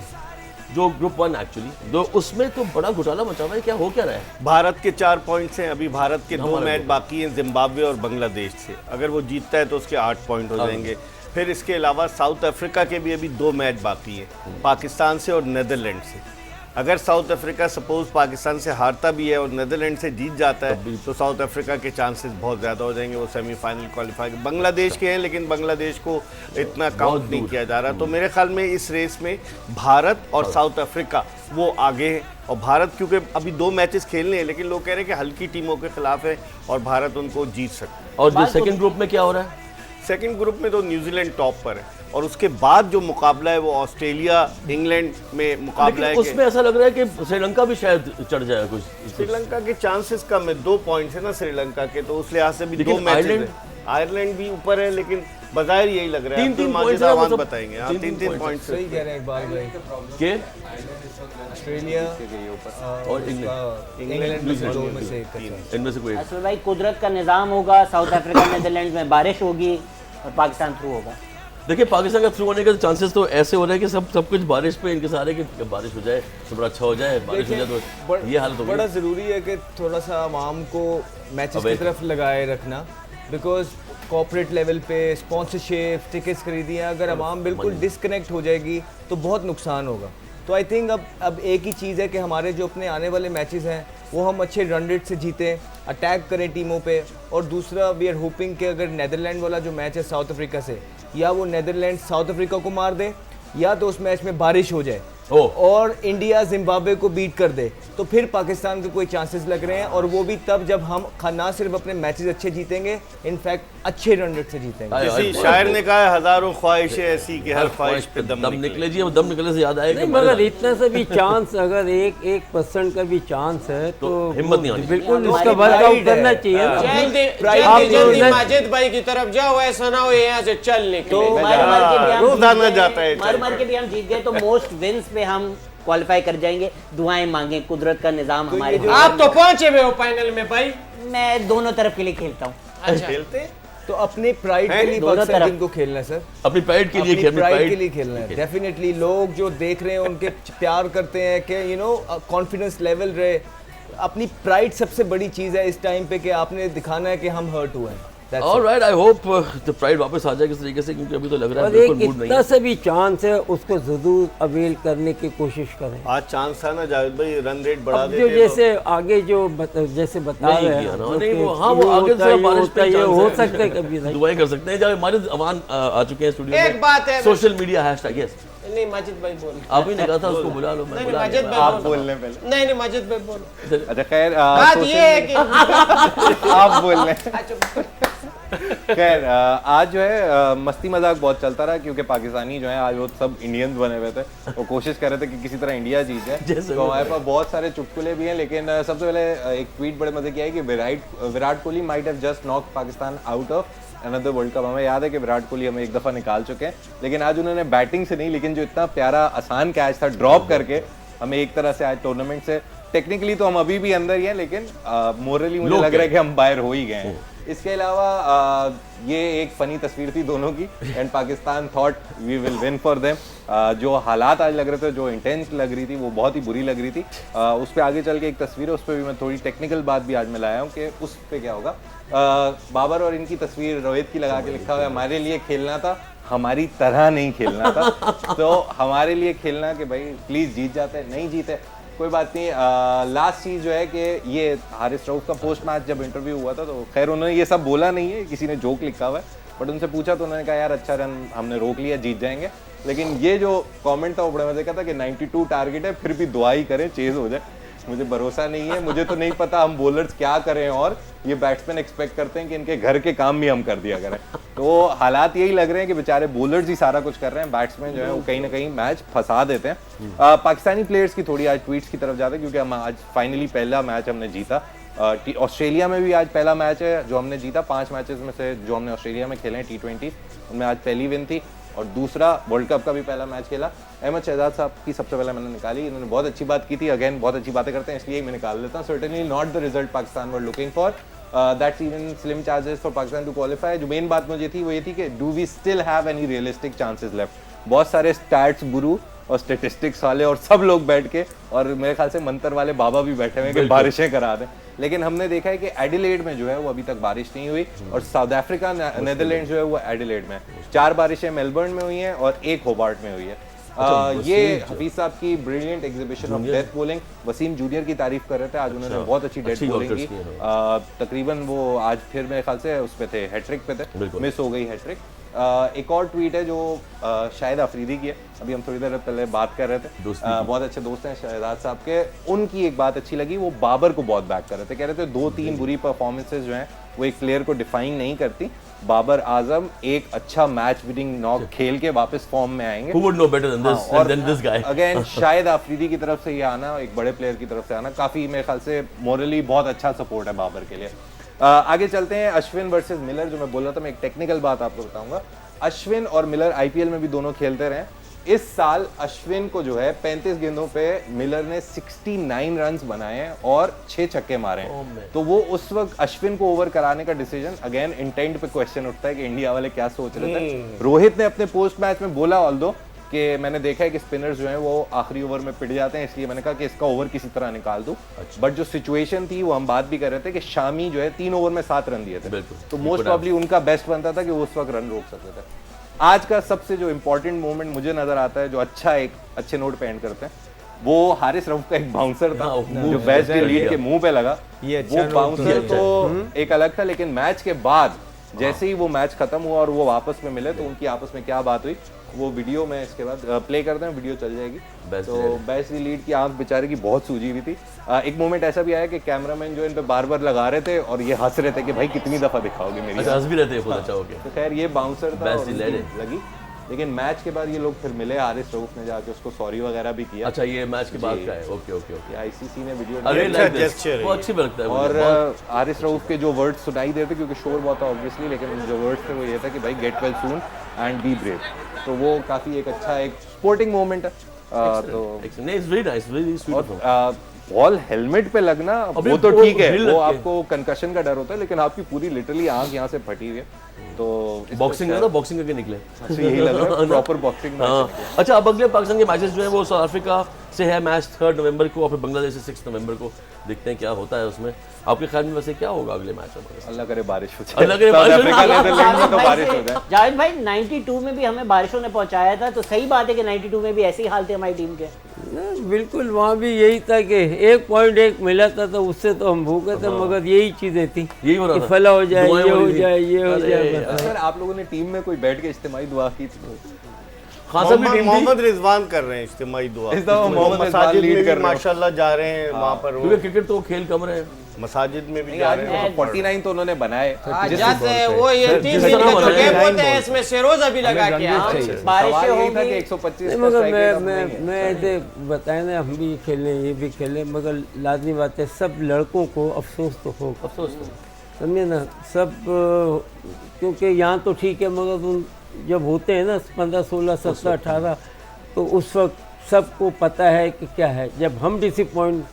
जो ग्रुप 1 एक्चुअली, तो उसमें तो बड़ा घोटाला मचा हुआ है। क्या हो क्या रहा है? भारत के 4 पॉइंट्स हैं, अभी भारत के 2 हमारा मैच ग्रुप। बाकी हैं जिम्बाब्वे और बांग्लादेश से। अगर वो जीतता है तो उसके 8 पॉइंट हो जाएंगे। फिर इसके अलावा साउथ अफ्रीका के भी अभी 2 मैच बाकी हैं, पाकिस्तान से और नीदरलैंड से। अगर साउथ अफ्रीका सपोज पाकिस्तान से हारता भी है और नीदरलैंड से जीत जाता है तो साउथ अफ्रीका के चांसेस बहुत ज़्यादा हो जाएंगे, वो सेमीफाइनल क्वालिफाई। बांग्लादेश के हैं लेकिन बांग्लादेश को इतना काउंट नहीं किया जा रहा। तो मेरे ख्याल में इस रेस में भारत और साउथ अफ्रीका वो आगे है। और भारत क्योंकि अभी 2 मैचेस खेलने हैं, लेकिन लोग कह रहे हैं कि हल्की टीमों के खिलाफ है और भारत उनको जीत सकता है। और जो सेकंड ग्रुप में क्या हो रहा है? सेकंड ग्रुप में तो न्यूजीलैंड टॉप पर है और उसके बाद जो मुकाबला है वो ऑस्ट्रेलिया इंग्लैंड में मुकाबला है। लेकिन उसमें ऐसा लग रहा है कि श्रीलंका भी शायद चढ़ जाए कुछ। श्रीलंका के चांसेस कम है, 2 पॉइंट्स है ना श्रीलंका के, तो उस लिहाज से भी लेकिन 2 मैचेस आयरलैंड- है। आयरलैंड भी ऊपर है, लेकिन बाज़ाहिर यही लग रहा है। 3-3 अब्दुल points माजिद है, अवान मतलब बताएंगे। हाँ 3-3 3-3 पॉइंट्स सही कह रहे हैं इकबाल भाई. के ऑस्ट्रेलिया और इंग्लैंड में से 2 में से एक का chance. इनमें से कोई एक। असल भाई कुदरत का निज़ाम होगा, साउथ अफ्रीका नीदरलैंड में बारिश होगी और पाकिस्तान थ्रू होगा। देखिए पाकिस्तान का थ्रू होने के चांसेस तो ऐसे हो रहे हैं कि सब कुछ बारिश पे इनके सारे कि बारिश हो जाए तो बड़ा अच्छा हो जाए, बारिश हो जाए तो ये हालत हो बड़ा गई। ज़रूरी है कि थोड़ा सा आवाम को मैचेस की तरफ लगाए रखना, बिकॉज कॉर्पोरेट लेवल पे स्पॉन्सरशिप टिकट्स खरीदी हैं, अगर आवाम बिल्कुल डिस्कनेक्ट हो जाएगी तो बहुत नुकसान होगा। तो आई थिंक अब एक ही चीज़ है कि हमारे जो अपने आने वाले मैचेस हैं वो हम अच्छे रन रेट से जीतें, अटैक करें टीमों पे, और दूसरा वी आर होपिंग कि अगर नेदरलैंड वाला जो मैच है साउथ अफ्रीका से, या वो नेदरलैंड साउथ अफ्रीका को मार दे या तो उस मैच में बारिश हो जाए और इंडिया जिम्बाब्वे को बीट कर दे, तो फिर पाकिस्तान के कोई चांसेस लग रहे हैं, और वो भी तब जब हम ना सिर्फ अपने मैचेस अच्छे जीतेंगे, इनफैक्ट अच्छे रन रेट से जीतेंगे। किसी शायर ने कहा है, हज़ारों ख्वाहिशें ऐसी कि हर ख्वाहिश पे दम निकले जी। अब दम निकलने से याद आया कि मगर इतना सा भी चांस, अगर 1% का भी चांस है तो हिम्मत नहीं आनी। बिल्कुल उसका वर्कआउट करना चाहिए ना। जल्दी माजिद भाई की तरफ जाओ, ऐसा ना हो यहाँ से चल निकले। तो मार मार के भी हम रोजाना जीत जाता गए, है मार मार के भी हम जीत गए तो मोस्ट विंस पे हम क्वालिफाई कर जाएंगे। दुआएं मांगे, कुदरत का निजाम हमारे आप तो पहुंचे हुए हो फाइनल में भाई। मैं दोनों तरफ के लिए खेलता हूँ। अच्छा खेलते तो अपने प्राइड के लिए दोनों पाकिस्तान तरफ। टीम को खेलना है सर, अपनी प्राइड के लिए अपनी प्राइड के प्राइड लिए खेलना है। डेफिनेटली लोग जो देख रहे हैं उनके प्यार करते हैं कि कॉन्फिडेंस लेवल रहे। अपनी प्राइड सबसे बड़ी चीज़ है इस टाइम पे कि आपने दिखाना है कि हम हर्ट हुए हैं। That's it. Alright, I hope the pride वापस आ जाए किस तरीके से, क्योंकि अभी तो लग रहा है और एक बिल्कुल मूड नहीं इतना है। सा भी चांस है उसको जरूर अवेल करने की कोशिश करें। आज चांस था ना जावेद भाई, रन रेट बढ़ा अब देते जो तो- जैसे आगे जो जैसे बता नहीं रहे किया हैं ना, जो नहीं कि वो, हाँ वो ये आगे होता से है, ये बारिश होता पे है, ये chance हो है। सकता है कभी नहीं। दुआएं कर सकते हैं। जब हमारे अवान आ चुके हैं स्टूडियो में, एक बात है, सोशल मीडिया हैशटैग, यस नहीं माजिद भाई बोल। आप ही ने कहा था उसको बुला लो, मैं नहीं बुला माजिद लिया। भाई आप बोल। बोलने पहले। नहीं माजिद भाई बोल। अच्छा खैर बात ये है कि आप बोलने खैर आज जो है मस्ती मजाक बहुत चलता रहा, क्योंकि पाकिस्तानी जो है आज वो सब इंडियंस बने हुए थे, वो कोशिश कर रहे थे कि किसी तरह इंडिया जीत जाए। जैसे तो हमारे पास बहुत सारे चुटकुले भी हैं, लेकिन सबसे पहले एक ट्वीट बड़े मजे की है कि Virat Kohli might have just knocked Pakistan out of another world cup. हमें याद है कि विराट कोहली हमें एक दफ़ा निकाल चुके हैं, लेकिन आज उन्होंने बैटिंग से नहीं, लेकिन जो इतना प्यारा आसान कैच था ड्रॉप करके हमें एक तरह से आज टूर्नामेंट से, टेक्निकली तो हम अभी भी अंदर ही हैं, लेकिन मोरली मुझे लग रहा है कि हम बाहर हो ही गए हैं। इसके अलावा ये एक फनी तस्वीर थी दोनों की, and Pakistan thought we will win for them. जो हालात आज लग रहे थे, जो इंटेंस लग रही थी, वो बहुत ही बुरी लग रही थी। उस पर आगे चल के एक तस्वीर है, उस पर भी मैं थोड़ी टेक्निकल बात भी आज मैं लाया हूँ कि उस पर क्या होगा। बाबर और इनकी तस्वीर रोहित की लगा के लिखा हुआ है, हमारे लिए खेलना था, हमारी तरह नहीं खेलना था। तो हमारे लिए खेलना कि भाई प्लीज़ जीत जाते, नहीं जीते कोई बात नहीं। लास्ट चीज़ जो है कि ये हारिस रऊफ का पोस्ट मैच जब इंटरव्यू हुआ था, तो खैर उन्होंने ये सब बोला नहीं है, किसी ने जोक लिखा हुआ है, बट उनसे पूछा तो उन्होंने कहा यार अच्छा रन हमने रोक लिया, जीत जाएंगे। लेकिन ये जो कमेंट था वो बड़े मजे का था कि 92 टारगेट है, फिर भी दुआ ही करें चेज हो जाए। मुझे भरोसा नहीं है, मुझे तो नहीं पता हम बॉलर्स क्या करें, और ये बैट्समैन एक्सपेक्ट करते हैं कि इनके घर के काम भी हम कर दिया करें। तो हालात यही लग रहे हैं कि बेचारे बॉलर्स ही सारा कुछ कर रहे हैं, बैट्समैन जो है वो कहीं ना कहीं मैच फंसा देते हैं। पाकिस्तानी प्लेयर्स की थोड़ी आज ट्वीट्स की तरफ जाते हैं, क्योंकि हम आज फाइनली पहला मैच हमने जीता। ऑस्ट्रेलिया में भी आज पहला मैच है जो हमने जीता। 5 मैचेस में से जो हमने ऑस्ट्रेलिया में खेले हैं T20, उनमें आज पहली विन थी, और दूसरा वर्ल्ड कप का भी पहला मैच खेला। अहमद शहजाद साहब की सबसे पहले मैंने निकाली, इन्होंने बहुत अच्छी बात की थी, अगेन बहुत अच्छी बातें करते हैं इसलिए मैं निकाल लेता हूँ। Certainly not the result Pakistan were looking for, that's even slim chances for Pakistan to qualify. जो मेन बात मुझे थी वो ये थी कि do we still have any realistic chances left. बहुत सारे स्टैट्स गुरु और स्टेटिस्टिक्स वाले और सब लोग बैठ के, और मेरे ख्याल से मंत्र वाले बाबा भी बैठे हुए हैं कि बारिशें करा दें, लेकिन हमने देखा है कि एडिलेड में जो है वो अभी तक बारिश नहीं हुई, और साउथ अफ्रीका नेदरलैंड जो है वो एडिलेड में 4 बारिशें मेलबर्न में हुई हैं और 1 होबार्ट में हुई है। ये हफीज साहब की brilliant exhibition of death bowling, Wasim junior की तारीफ कर रहे थे आज, उन्होंने बहुत अच्छी डेथ बॉलिंग की। तकरीबन वो आज फिर मेरे ख्याल से उस पे थे, हैट्रिक पे थे, मिस हो गई हैट्रिक। एक और ट्वीट है जो शाहिद अफरीदी की है, अभी हम थोड़ी देर पहले बात कर रहे थे, बहुत अच्छे दोस्त हैं शहजाद साहब के। उनकी एक बात अच्छी लगी, वो बाबर को बहुत बैक कर रहे थे, कह रहे थे 2-3 बुरी परफॉर्मेंसेज जो हैं वो एक प्लेयर को डिफाइन नहीं करती। बाबर आजम एक अच्छा मैच विनिंग नॉक खेल के वापस फॉर्म में आएंगे। Who would know better than this guy? Again Shahid Afridi की तरफ से ये आना, एक बड़े प्लेयर की तरफ से आना, काफी मेरे ख्याल से मोरली बहुत अच्छा सपोर्ट है बाबर के लिए। आगे चलते हैं, अश्विन वर्सेस मिलर, जो मैं बोल रहा था, मैं एक टेक्निकल बात आपको बताऊंगा। अश्विन और मिलर आईपीएल में भी दोनों खेलते रहे, इस साल अश्विन को जो है 35 गेंदों पे मिलर ने 69 रन्स बनाए हैं और 6 छक्के मारे हैं। तो वो उस वक्त अश्विन को ओवर कराने का डिसीजन, अगेन इंटेंट पे क्वेश्चन उठता है कि इंडिया वाले क्या सोच रहे थे। रोहित ने अपने पोस्ट मैच में बोला ऑल्दो कि मैंने देखा है कि स्पिनर्स जो हैं वो आखिरी ओवर में पिट जाते हैं, इसलिए मैंने कहा कि इसका ओवर किसी तरह निकाल दूं। बट जो सिचुएशन थी वो हम बात भी कर रहे थे कि शामी जो है 3 ओवर में 7 रन दिए थे, तो मोस्ट प्रॉब्ली उनका बेस्ट बनता था कि वो उस वक्त रन रोक सकते थे। आज का सबसे जो इंपॉर्टेंट मोमेंट मुझे नजर आता है, जो अच्छा एक अच्छे नोट पे एंड करते हैं, वो हारिस रऊफ का एक बाउंसर था जो बेस्ट के लीड के मुंह पे लगा। वो बाउंसर तो एक अलग था, लेकिन मैच के बाद जैसे ही वो मैच खत्म हुआ और वो वापस में मिले तो उनकी आपस में क्या बात हुई वो वीडियो में इसके बाद प्ले करते हैं, वीडियो चल जाएगी। तो बेस्ट लीड की आंख बेचारे की बहुत सूजी हुई थी। एक मोमेंट ऐसा भी आया कि कैमरामैन जो इन पे बार बार लगा रहे थे और ये हंस रहे थे कि भाई कितनी दफा दिखाओगे मेरी। अच्छा, हंस भी रहते हैं, अच्छा ओके। तो खैर ये बाउंसर था बेस्ट लगी, लेकिन मैच के बाद ये लोग फिर मिले, हारिस रऊफ ने जाके उसको सॉरी वगैरह भी किया। अच्छा, ये मैच के बाद का है, ओके ओके ओके। आईसीसी ने वीडियो अरे अच्छा gesture है वो अच्छी लगता है और हारिस रऊफ के जो वर्ड्स सुनाई देते, क्योंकि शोर बहुत था ऑब्वियसली, लेकिन जो वर्ड्स थे वो ये था कि भाई get well soon and be brave. तो वो काफी एक अच्छा एक स्पोर्टिंग मोमेंट है। तो नहीं, it's very nice, very sweet. Ball helmet पे लगना वो तो ठीक है, वो आपको कंकशन का डर होता है, लेकिन आपकी पूरी लिटरली आंख यहाँ से फटी हुई है। तो बॉक्सिंग है ना, बॉक्सिंग करके निकले। अच्छा, यही लग रहा है प्रॉपर बॉक्सिंग। अच्छा, अब अगले पाकिस्तान के मैचेस जो है वो साउथ अफ्रीका से है मैच 3 नवंबर को और फिर बांग्लादेश से 6 नवंबर को। देखते हैं क्या होता है उसमें। आपके ख्याल में वैसे क्या होगा अगले मैच में? अल्लाह करे बारिश हो जाए, अल्लाह करे बारिश हो जाए। अफ्रीका नीदरलैंड में तो बारिश हो जाए। जावेद भाई 92 में भी हमें बारिशों ने पहुंचाया था, तो सही बात है कि 92 में भी ऐसी हाल थी हमारी टीम के। बिल्कुल, वहाँ भी यही था कि 1 पॉइंट 1 मिला था तो उससे तो हम भूखे थे, मगर यही चीजें थी, यही हो रहा था, फला हो जाए, दुआएं ये हो हो रही थी। जाए, ये हो जाए। सर आप लोगों ने टीम में कोई बैठ के इज्तिमाई दुआ की थी? खान साहब की टीम थी, मोहम्मद रिजवान कर रहे हैं इज्तिमाई दुआ। इस दफा मोहम्मद रिजवान मसाजिद लीड में कर भी रहे हैं। माशाल्लाह जा रहे हैं वहाँ पर, क्योंकि क्रिकेट तो खेल कम रहे हैं। मसाजिद में भी जा रहे हैं। 49 तो उन्होंने बनाए। जैसे वो ये 3 दिन का जो गेम होते हैं इसमें शेरोज अभी लगा के बारिशें सवाल यही था होंगी। कि 125 नहीं, का मगर strike rate अब नहीं है। मैं ऐसे बताए ना, हम भी खेलें, ये भी खेलें, मगर लाजमी बात है सब लड़कों को अफसोस तो हो, अफसोस तो समझे ना सब, क्योंकि यहाँ तो ठीक है, मगर उन जब होते हैं ना 15, 16, 17, 18, तो उस वक्त सबको पता है कि क्या है। जब हम डिसअपॉइंट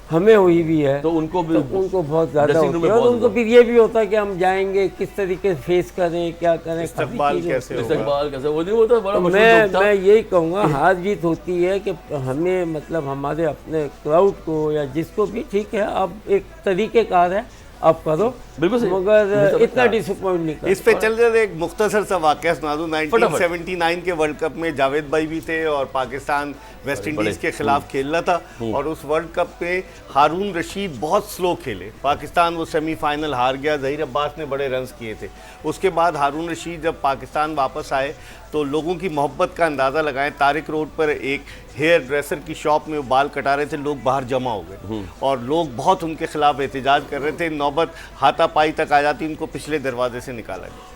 हमें हुई भी है तो उनको भी तो उनको बहुत ज़्यादा dressing room होती में है, और बहुत उनको फिर ये भी होता है कि हम जाएंगे किस तरीके से फेस करें, क्या करें, इस्तकबाल काफ़ी चीज़ें कैसे होगा। इस्तकबाल कैसे वो नहीं होता, बड़ा तो मशहूर जोक था। मैं यही कहूँगा, हार जीत होती है कि हमें मतलब हमारे अपने क्राउड को या जिसको भी, ठीक है आप एक तरीक़ेकार है आप करो, बिल्कुल सही। मगर इतना डिसअपॉइंट नहीं इस पे चल रहे एक मुख्तसर सा वाक़या सुना दूं। 1979 के वर्ल्ड कप में जावेद भाई भी थे और पाकिस्तान वेस्ट इंडीज़ के खिलाफ खेल रहा था, और उस वर्ल्ड कप में हारून रशीद बहुत स्लो खेले, पाकिस्तान वो सेमीफाइनल हार गया। ज़हीर अब्बास ने बड़े रन्स किए थे। उसके बाद हारून रशीद जब पाकिस्तान वापस आए तो लोगों की मोहब्बत का अंदाज़ा लगाएं, तारिक रोड पर एक हेयर ड्रेसर की शॉप में वो बाल कटा रहे थे, लोग बाहर जमा हो गए और लोग बहुत उनके खिलाफ एहतजाज कर रहे थे। नौबत हाथापाई तक आ जाती, उनको पिछले दरवाजे से निकाला गया।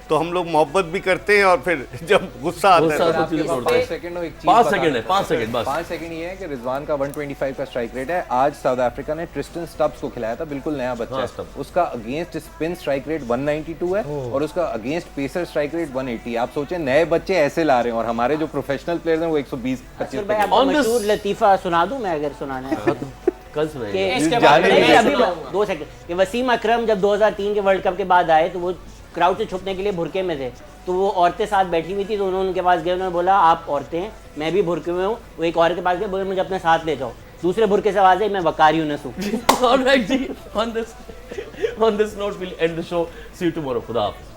तो हम लोग मोहब्बत भी करते हैं और फिर जब गुस्सा आता है गुस्सा तो आपके पास 5 सेकंड हो, एक चीज 5 बताना सेकंड है, है। 5 सेकंड बस। 5 सेकंड ये है कि रिजवान का 125 का स्ट्राइक रेट है। आज साउथ अफ्रीका ने ट्रिस्टन स्टब्स को खिलाया था, बिल्कुल नया बच्चा है। उसका अगेंस्ट स्पिन स्ट्राइक रेट 192 है और उसका अगेंस्ट पेसर स्ट्राइक रेट 180। आप सोचें नए बच्चे ऐसे ला रहे हैं, और हमारे जो प्रोफेशनल प्लेयर्स हैं वो 120-25 भाई आपको मशहूर लतीफ़ा सुना दूं मैं, अगर सुनाना है कल सुनाइए। इसके बाद नहीं, अभी 2 सेकंड कि वसीम अकरम जब 2003 के वर्ल्ड कप के बाद आए तो वो क्राउड से छुपने के लिए बुरके में थे, तो वो औरतें साथ बैठी हुई थी, तो उन्होंने उनके पास गए, उन्होंने बोला आप औरतें हैं, मैं भी बुरके में हूँ। वो एक औरत के पास गए, बोले मुझे अपने साथ ले जाओ। दूसरे बुरके से आवाज़ आई, मैं वकारी हूँ नसू। All right, ji, on this note we'll end the show. See you tomorrow. खुदा हाफ़िज़।